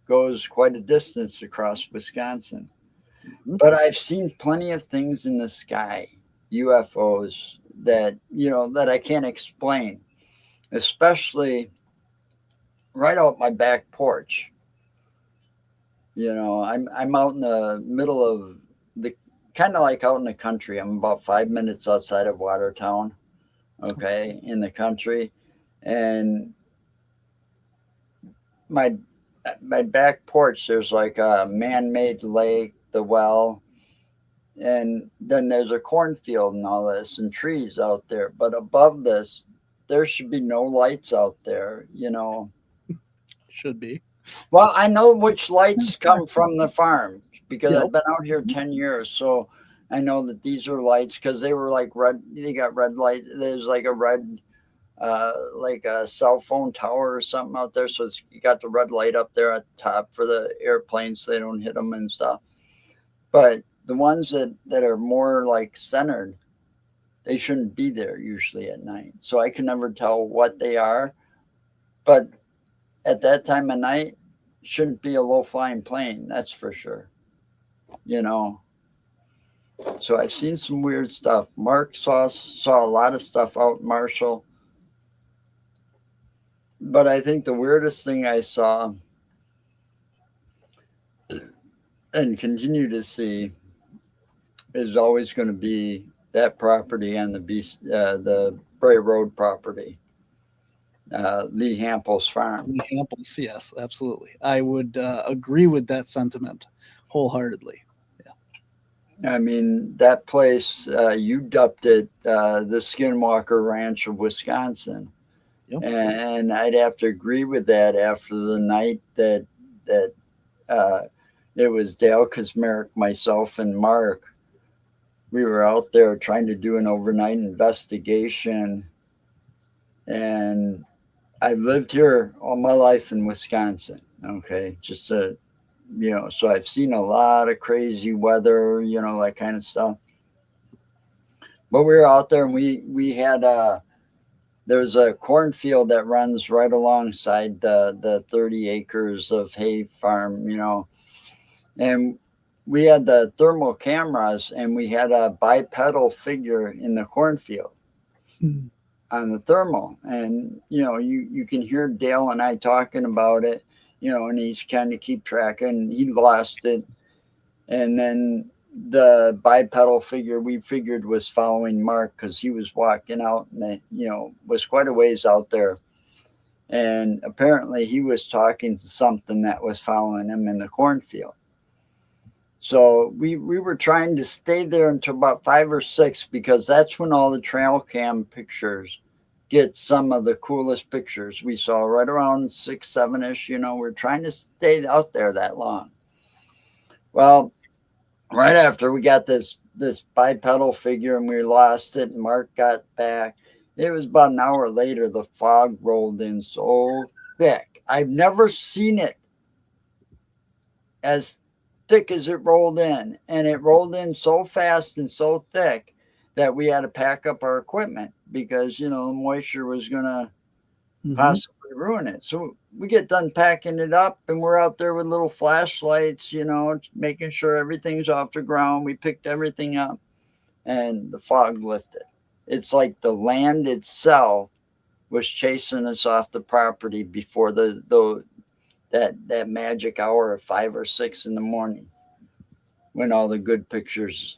goes quite a distance across Wisconsin. Mm-hmm. But I've seen plenty of things in the sky, UFOs, that I can't explain, especially right out my back porch. I'm out in the middle of the, kind of like out in the country. I'm about 5 minutes outside of Watertown, okay, in the country. And my back porch, there's like a man-made lake, the well, and then there's a cornfield and all this and trees out there. But above this, there should be no lights out there, Should be. Well, I know which lights come from the farm because I've been out here 10 years. So I know that these are lights because they were like red. They got red light. There's like a red, like a cell phone tower or something out there. So you got the red light up there at the top for the airplanes so they don't hit them and stuff. But the ones that are more like centered, they shouldn't be there usually at night. So I can never tell what they are. But at that time of night, shouldn't be a low-flying plane, that's for sure. So I've seen some weird stuff. Mark saw a lot of stuff out in Marshall. But I think the weirdest thing I saw and continue to see is always going to be that property on the Bray Road property, Lee Hample's farm. The Hamples, yes, absolutely. I would agree with that sentiment wholeheartedly. I mean, that place, you dubbed it the Skinwalker Ranch of Wisconsin. Yep. And I'd have to agree with that after the night that uh, it was Dale Kazmarek, myself, and Mark. We were out there trying to do an overnight investigation. And I've lived here all my life in Wisconsin. Okay. So I've seen a lot of crazy weather, that kind of stuff. But we were out there and we had there's a cornfield that runs right alongside the 30 acres of hay farm, and we had the thermal cameras and we had a bipedal figure in the cornfield Hmm. on the thermal. And, you can hear Dale and I talking about it, and he's trying to keep track and he lost it. And then the bipedal figure we figured was following Mark because he was walking out and, was quite a ways out there. And apparently he was talking to something that was following him in the cornfield. So we were trying to stay there until about 5 or 6 because that's when all the trail cam pictures get some of the coolest pictures. We saw right around 6, 7-ish, we're trying to stay out there that long. Well, right after we got this bipedal figure and we lost it and Mark got back, it was about an hour later, the fog rolled in so thick. I've never seen it as thick as it rolled in. And it rolled in so fast and so thick that we had to pack up our equipment because, the moisture was going to possibly ruin it. So we get done packing it up and we're out there with little flashlights, making sure everything's off the ground. We picked everything up and the fog lifted. It's like the land itself was chasing us off the property before that magic hour of 5 or 6 in the morning when all the good pictures,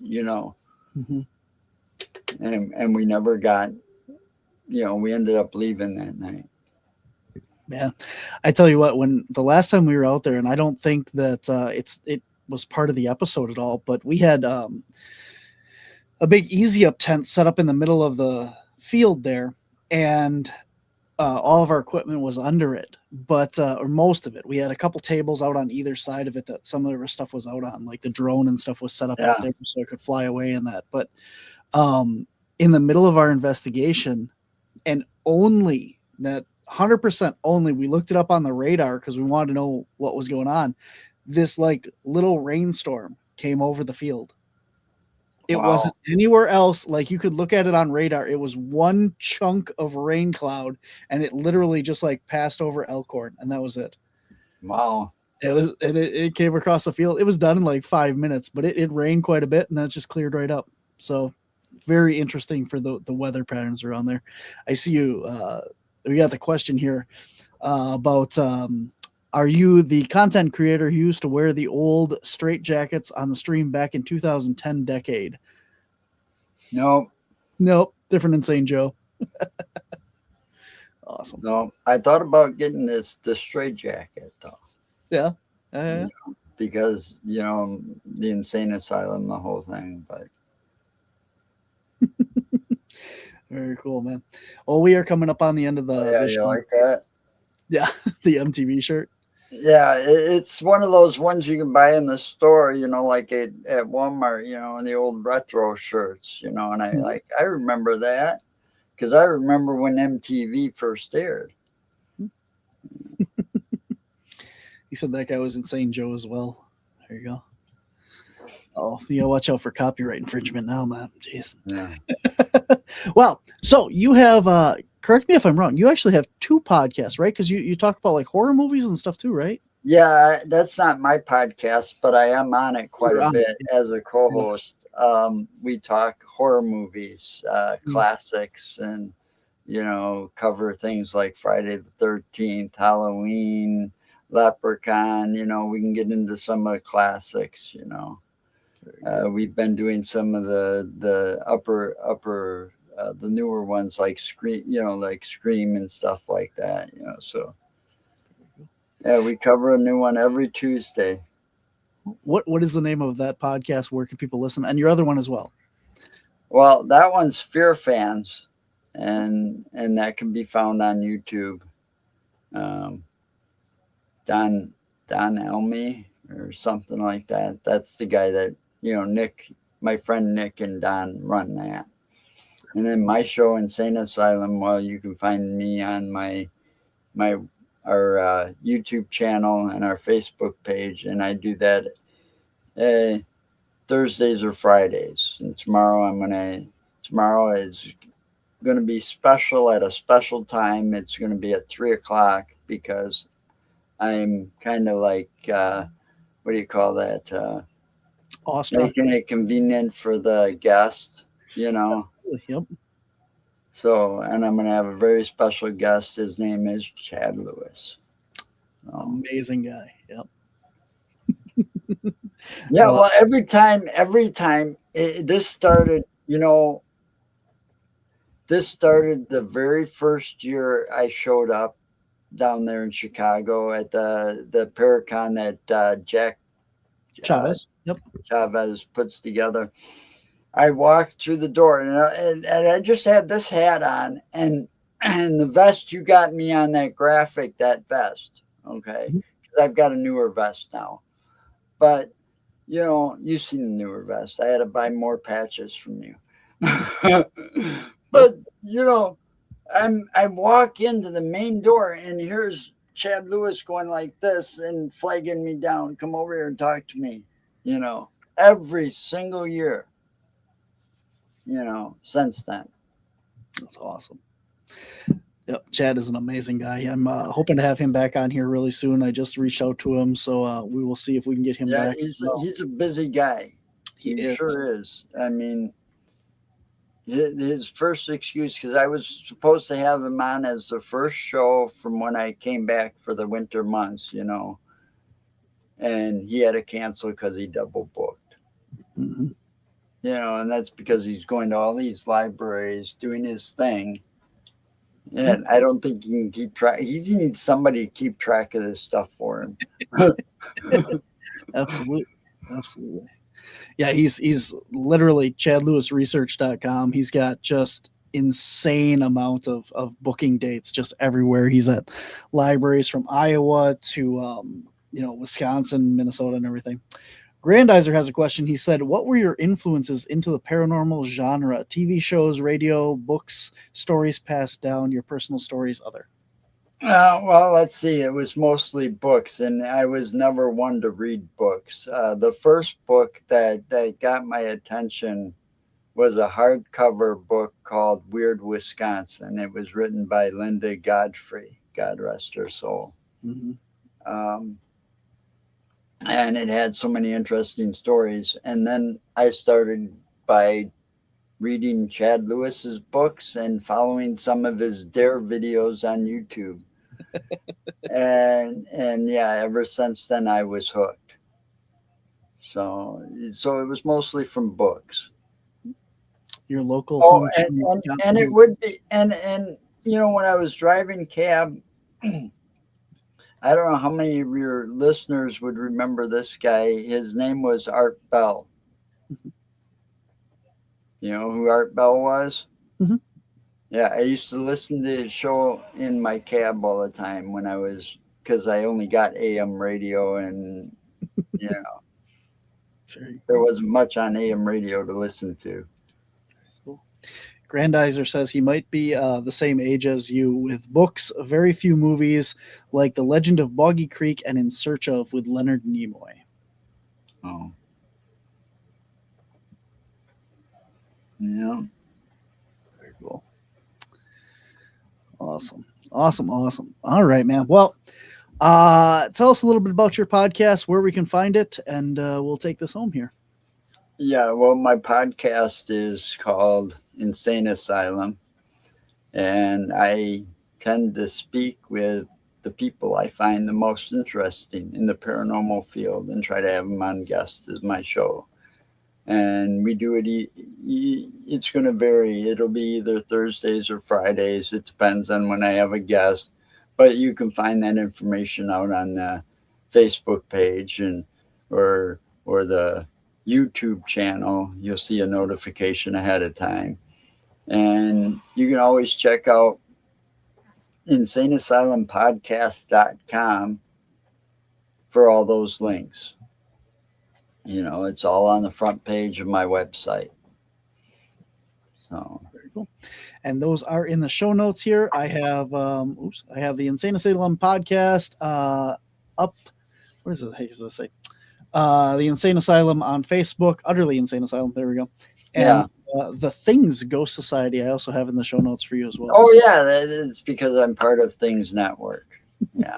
and we never got, we ended up leaving that night. Man, I tell you what, when the last time we were out there, and I don't think that it was part of the episode at all, but we had a big easy up tent set up in the middle of the field there, and all of our equipment was under it, but or most of it. We had a couple tables out on either side of it that some of the stuff was out on, like the drone and stuff was set up out there so it could fly away in that. But in the middle of our investigation, and only that 100% only, we looked it up on the radar because we wanted to know what was going on. This like little rainstorm came over the field. It wasn't anywhere else. Like you could look at it on radar. It was one chunk of rain cloud, and it literally just like passed over Elkhorn, and that was it. Wow. It came across the field. It was done in like 5 minutes, but it rained quite a bit, and then it just cleared right up. So very interesting for the weather patterns around there. I see you. We got the question here about are you the content creator who used to wear the old straight jackets on the stream back in 2010 decade? Nope. Different Insane Joe. Awesome. No, I thought about getting the straight jacket though. Yeah. Because the insane asylum, the whole thing, but. Very cool, man. Well, we are coming up on the end of the you like that? Yeah, the MTV shirt. Yeah, it's one of those ones you can buy in the store, like at Walmart, and the old retro shirts, and I remember that because I remember when MTV first aired. He said that guy was Insane Joe as well. There you go. Oh, watch out for copyright infringement now, man. Jeez. Yeah. Well, so you have, correct me if I'm wrong, you actually have 2 podcasts, right? Because you talk about like horror movies and stuff too, right? Yeah, that's not my podcast, but I am on it quite a bit as a co-host. We talk horror movies, classics, and cover things like Friday the 13th, Halloween, Leprechaun. We can get into some of the classics. We've been doing some of the upper the newer ones like Scream and stuff like that. So yeah, we cover a new one every Tuesday. What is the name of that podcast? Where can people listen? And your other one as well. Well, that one's Fear Fans, and that can be found on YouTube. Um, Don Elmy or something like that. That's the guy that Nick, my friend Nick and Don run that. And then my show, Insane Asylum. Well, you can find me on our YouTube channel and our Facebook page, and I do that Thursdays or Fridays. And tomorrow is gonna be special at a special time. It's gonna be at 3:00 because I'm kind of like what do you call that? Awestruck. Making it convenient for the guest. Yep. So, and I'm going to have a very special guest. His name is Chad Lewis. Amazing guy. Yep. Yeah. Well, every time this started, this started the very first year I showed up down there in Chicago at the Paracon that Jack Chavez. Yep. Chavez puts together. I walked through the door and I just had this hat on and the vest you got me on that graphic, that vest. Okay. Because I've got a newer vest now. But, you've seen the newer vest. I had to buy more patches from you. But, I walk into the main door and here's Chad Lewis going like this and flagging me down. Come over here and talk to me, every single year. Since then. That's awesome. Yep, Chad is an amazing guy. I'm hoping to have him back on here really soon. I just reached out to him, so we will see if we can get him back. He's a busy guy. He sure is. I mean, his first excuse, because I was supposed to have him on as the first show from when I came back for the winter months, and he had to cancel because he double booked. Mm-hmm. And that's because he's going to all these libraries doing his thing. And I don't think he can keep track. He needs somebody to keep track of this stuff for him. Absolutely. Yeah, he's literally ChadLewisResearch.com. He's got just insane amount of booking dates just everywhere. He's at libraries from Iowa to Wisconsin, Minnesota, and everything. Grandizer has a question. He said, what were your influences into the paranormal genre? TV shows, radio, books, stories passed down, your personal stories, other? Well, let's see. It was mostly books, and I was never one to read books. The first book that got my attention was a hardcover book called Weird Wisconsin. It was written by Linda Godfrey, God rest her soul. Mm-hmm. And it had so many interesting stories. And then I started by reading Chad Lewis's books and following some of his dare videos on YouTube. and yeah, ever since then I was hooked. So it was mostly from books. Your local. Oh, and it would be, and when I was driving cab, I don't know how many of your listeners would remember this guy. His name was Art Bell. You know who Art Bell was? Mm-hmm. Yeah, I used to listen to his show in my cab all the time because I only got AM radio and, there wasn't much on AM radio to listen to. Grandizer says he might be the same age as you with books, very few movies like The Legend of Boggy Creek and In Search of with Leonard Nimoy. Oh. Yeah. Very cool. Awesome. All right, man. Well, tell us a little bit about your podcast, where we can find it, and we'll take this home here. Yeah, well, my podcast is called Insane Asylum, And I tend to speak with the people I find the most interesting in the paranormal field and try to have them on guest as my show. And we do it, it's going to vary. It'll be either Thursdays or Fridays. It depends on when I have a guest. But you can find that information out on the Facebook page and or the YouTube channel. You'll see a notification ahead of time. And you can always check out insaneasylumpodcast.com for all those links. It's all on the front page of my website. So Very cool. And those are in the show notes here. I have I have the Insane Asylum podcast up. What is it? Hey, does this say? The Insane Asylum on Facebook, Utterly Insane Asylum. There we go. And the Things Ghost Society, I also have in the show notes for you as well. Oh yeah, it's because I'm part of Things Network. Yeah,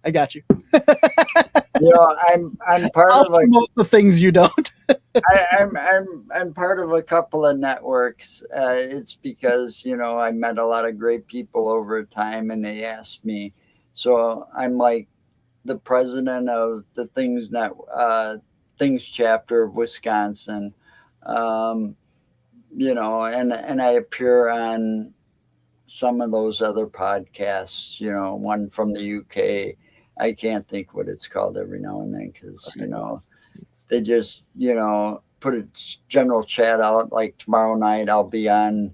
I got you. I'm part I'll of promote the things you don't. I'm part of a couple of networks. It's because I met a lot of great people over time, and they asked me. So I'm like the president of the Things chapter of Wisconsin. And I appear on some of those other podcasts. One from the UK. I can't think what it's called every now and then because they just put a general chat out. Like tomorrow night, I'll be on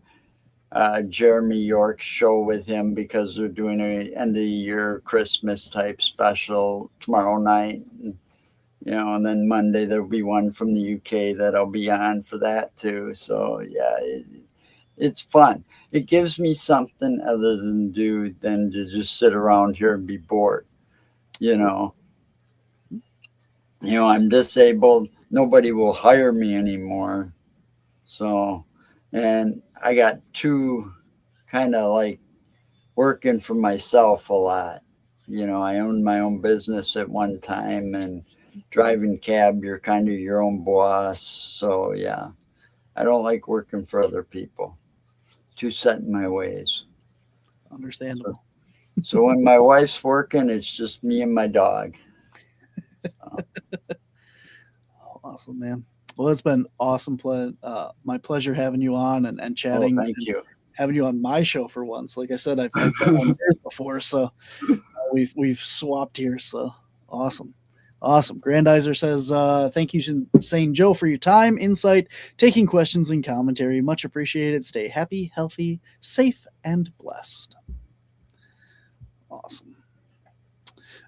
Jeremy York's show with him because they're doing a end of the year Christmas type special tomorrow night. And then Monday there'll be one from the UK that I'll be on for that too. So yeah, it's fun. It gives me something other than to just sit around here and be bored. I'm disabled. Nobody will hire me anymore. So, and I got two kind of like working for myself a lot. I owned my own business at one time and driving cab, you're kind of your own boss. So, yeah, I don't like working for other people. Too set in my ways. Understandable. So when my wife's working, it's just me and my dog. Awesome, man. Well, it's been awesome. My pleasure having you on and chatting. Thank you. Having you on my show for once. Like I said, I've been on yours before, so we've swapped here. So awesome. Grandizer says, thank you, Insane Joe, for your time, insight, taking questions and commentary. Much appreciated. Stay happy, healthy, safe, and blessed. Awesome.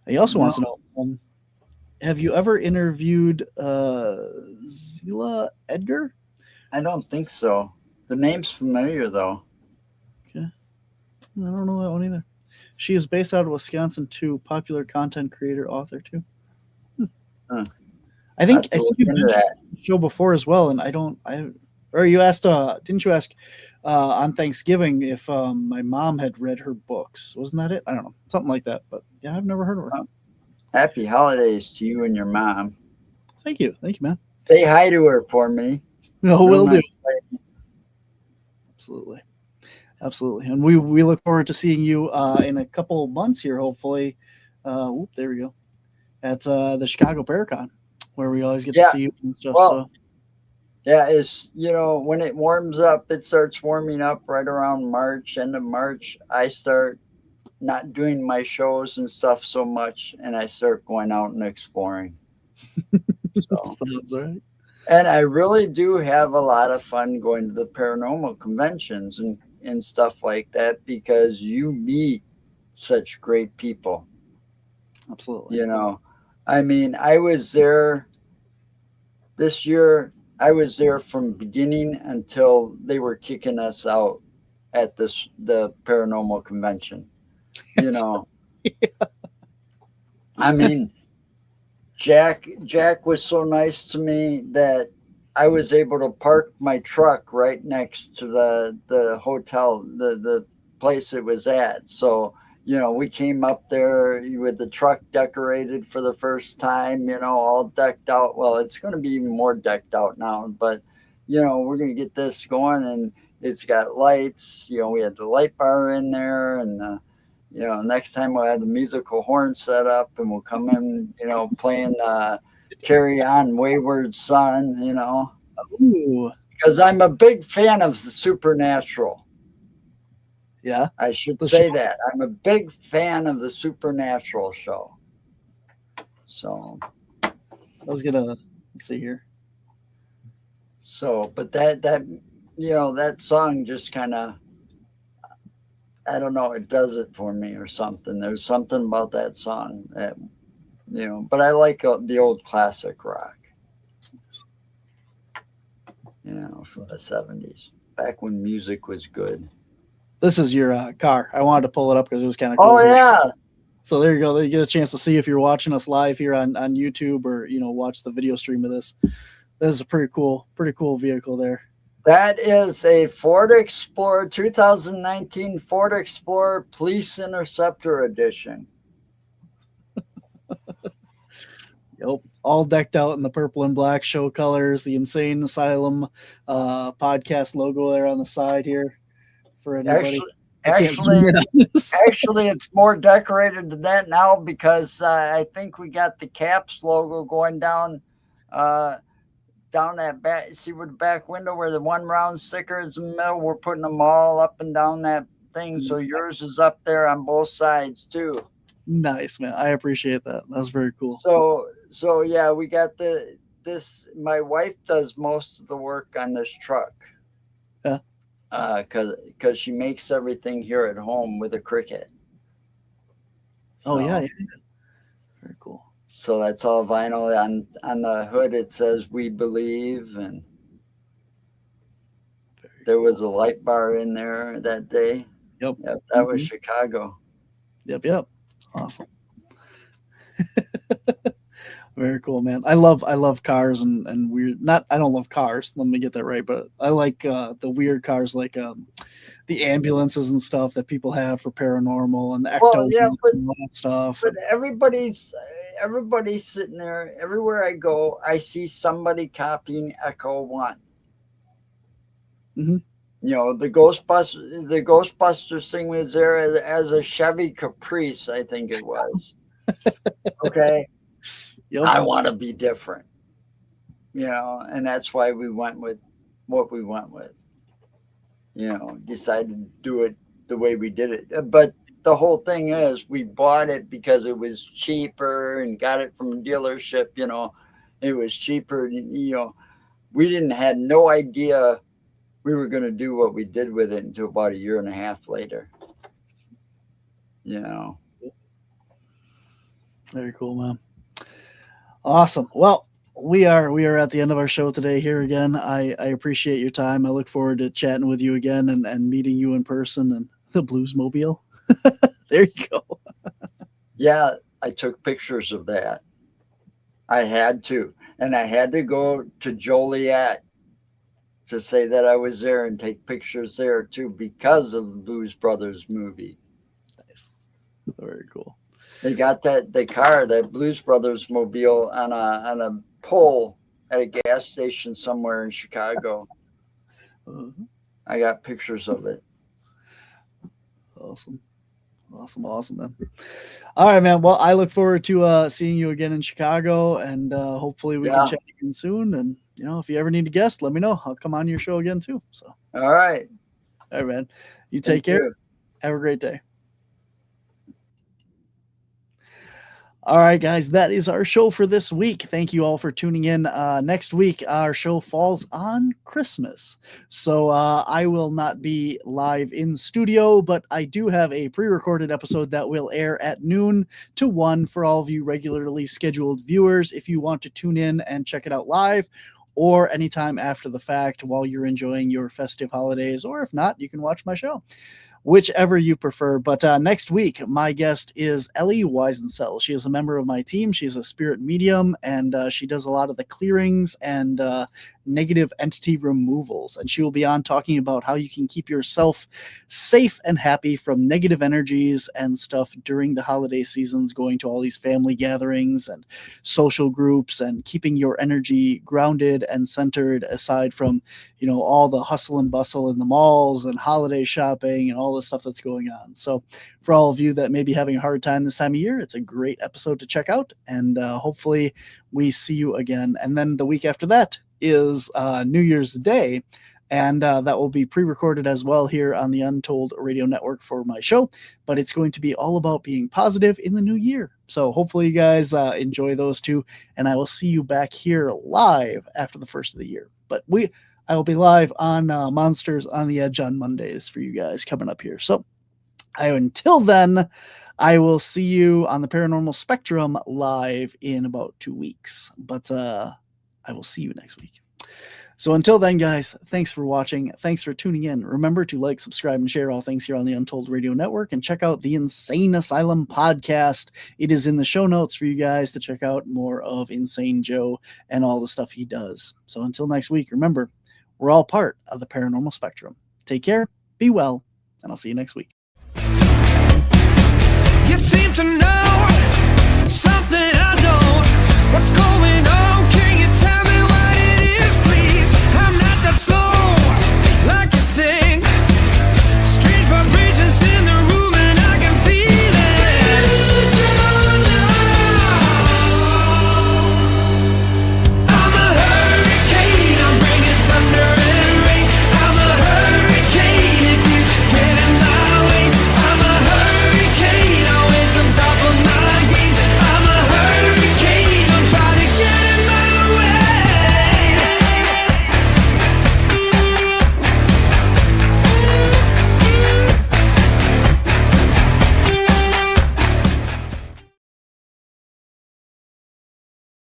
He also wants to know, have you ever interviewed Zila Edgar? I don't think so. The name's familiar, though. Okay. I don't know that one either. She is based out of Wisconsin, too. Popular content creator, author, too. I think you mentioned that show before as well, and you asked, didn't you ask on Thanksgiving if my mom had read her books? Wasn't that it? I don't know. Something like that, but yeah, I've never heard of her. Happy holidays to you and your mom. Thank you, man. Say hi to her for me. No, will do. Absolutely, and we look forward to seeing you in a couple of months here, hopefully. There we go, at the Chicago Paracon, where we always get to see you and stuff. Well, yeah, it's when it warms up, it starts warming up right around March, end of March. I start not doing my shows and stuff so much, and I start going out and exploring. Sounds right. And I really do have a lot of fun going to the paranormal conventions and stuff like that because you meet such great people. Absolutely. I mean, I was there this year. I was there from beginning until they were kicking us out at the paranormal convention. Yeah. I mean, Jack was so nice to me that I was able to park my truck right next to the hotel, the place it was at. So, we came up there with the truck decorated for the first time, all decked out. Well, it's going to be even more decked out now, but we're going to get this going. And it's got lights. We had the light bar in there. And, next time we'll have the musical horn set up and we'll come in, playing Carry On Wayward Son, Ooh, because I'm a big fan of the supernatural. yeah. I should The say show. that. I'm a big fan of the supernatural show. So, I was gonna, let's see here. but that song just kind of, I don't know, it does it for me or something. There's something about that song that, but I like the old classic rock, from the 70s, back when music was good. This is your car. I wanted to pull it up because it was kind of cool. Oh, yeah. So there you go. You get a chance to see if you're watching us live here on YouTube or, watch the video stream of this. This is a pretty cool vehicle there. That is a Ford Explorer, 2019 Ford Explorer Police Interceptor Edition. Yep. All decked out in the purple and black show colors, the Insane Asylum podcast logo there on the side here for anybody. Actually, it's more decorated than that now because I think we got the Caps logo going down that back. See where the back window where the one round sticker is in the middle. We're putting them all up and down that thing, so yours is up there on both sides too. Nice, man. I appreciate that. That's very cool. So yeah, we got this. My wife does most of the work on this truck. Yeah. Because she makes everything here at home with a Cricut. Oh, yeah. Very cool. So that's all vinyl. On the hood, it says "We Believe," and there was a light bar in there that day. Yep. That was Chicago. Yep. Awesome. Very cool, man. I love cars and weird. I don't love cars. Let me get that right, but I like the weird cars, like the ambulances and stuff that people have for paranormal and the ecto and all that stuff. But everybody's sitting there. Everywhere I go, I see somebody copying Echo One. Mm-hmm. The Ghostbusters thing was there as a Chevy Caprice, I think it was. Okay. Yep. I want to be different, and that's why we went with what we went with. Decided to do it the way we did it. But the whole thing is, we bought it because it was cheaper and got it from a dealership. It was cheaper. We had no idea we were going to do what we did with it until about a year and a half later. Very cool, man. Awesome. Well, we are at the end of our show today here again. I appreciate your time. I look forward to chatting with you again and meeting you in person and the Bluesmobile. There you go. Yeah, I took pictures of that. I had to. And I had to go to Joliet to say that I was there and take pictures there too because of the Blues Brothers movie. Nice. Very cool. They got that Blues Brothers mobile on a pole at a gas station somewhere in Chicago. Uh-huh. I got pictures of it. Awesome, man. All right, man. Well, I look forward to seeing you again in Chicago, and hopefully we can chat again soon. And if you ever need a guest, let me know. I'll come on your show again too. So, all right, man. You take care. Have a great day. All right, guys, that is our show for this week. Thank you all for tuning in. Next week, our show falls on Christmas. So I will not be live in studio, but I do have a pre-recorded episode that will air at noon to 1 for all of you regularly scheduled viewers. If you want to tune in and check it out live or anytime after the fact while you're enjoying your festive holidays, or if not, you can watch my show. whichever you prefer. But next week, my guest is Ellie Weisensell. She is a member of my team. She's a spirit medium, and she does a lot of the clearings and negative entity removals. And she will be on talking about how you can keep yourself safe and happy from negative energies and stuff during the holiday seasons, going to all these family gatherings and social groups and keeping your energy grounded and centered aside from, you know, all the hustle and bustle in the malls and holiday shopping and all the stuff that's going on. So for all of you that may be having a hard time this time of year, it's a great episode to check out, and hopefully we see you again. And then the week after that is New Year's Day, and that will be pre-recorded as well here on the Untold Radio Network for my show, but it's going to be all about being positive in the new year. So hopefully you guys enjoy those two, and I will see you back here live after the first of the year. But I will be live on Monsters on the Edge on Mondays for you guys coming up here. So until then, I will see you on the Paranormal Spectrum live in about 2 weeks, but I will see you next week. So until then, guys, thanks for watching. Thanks for tuning in. Remember to like, subscribe, and share all things here on the Untold Radio Network, and check out the Insane Asylum podcast. It is in the show notes for you guys to check out more of Insane Joe and all the stuff he does. So until next week, remember, we're all part of the Paranormal Spectrum. Take care, be well, and I'll see you next week. You seem to know something I don't. What's going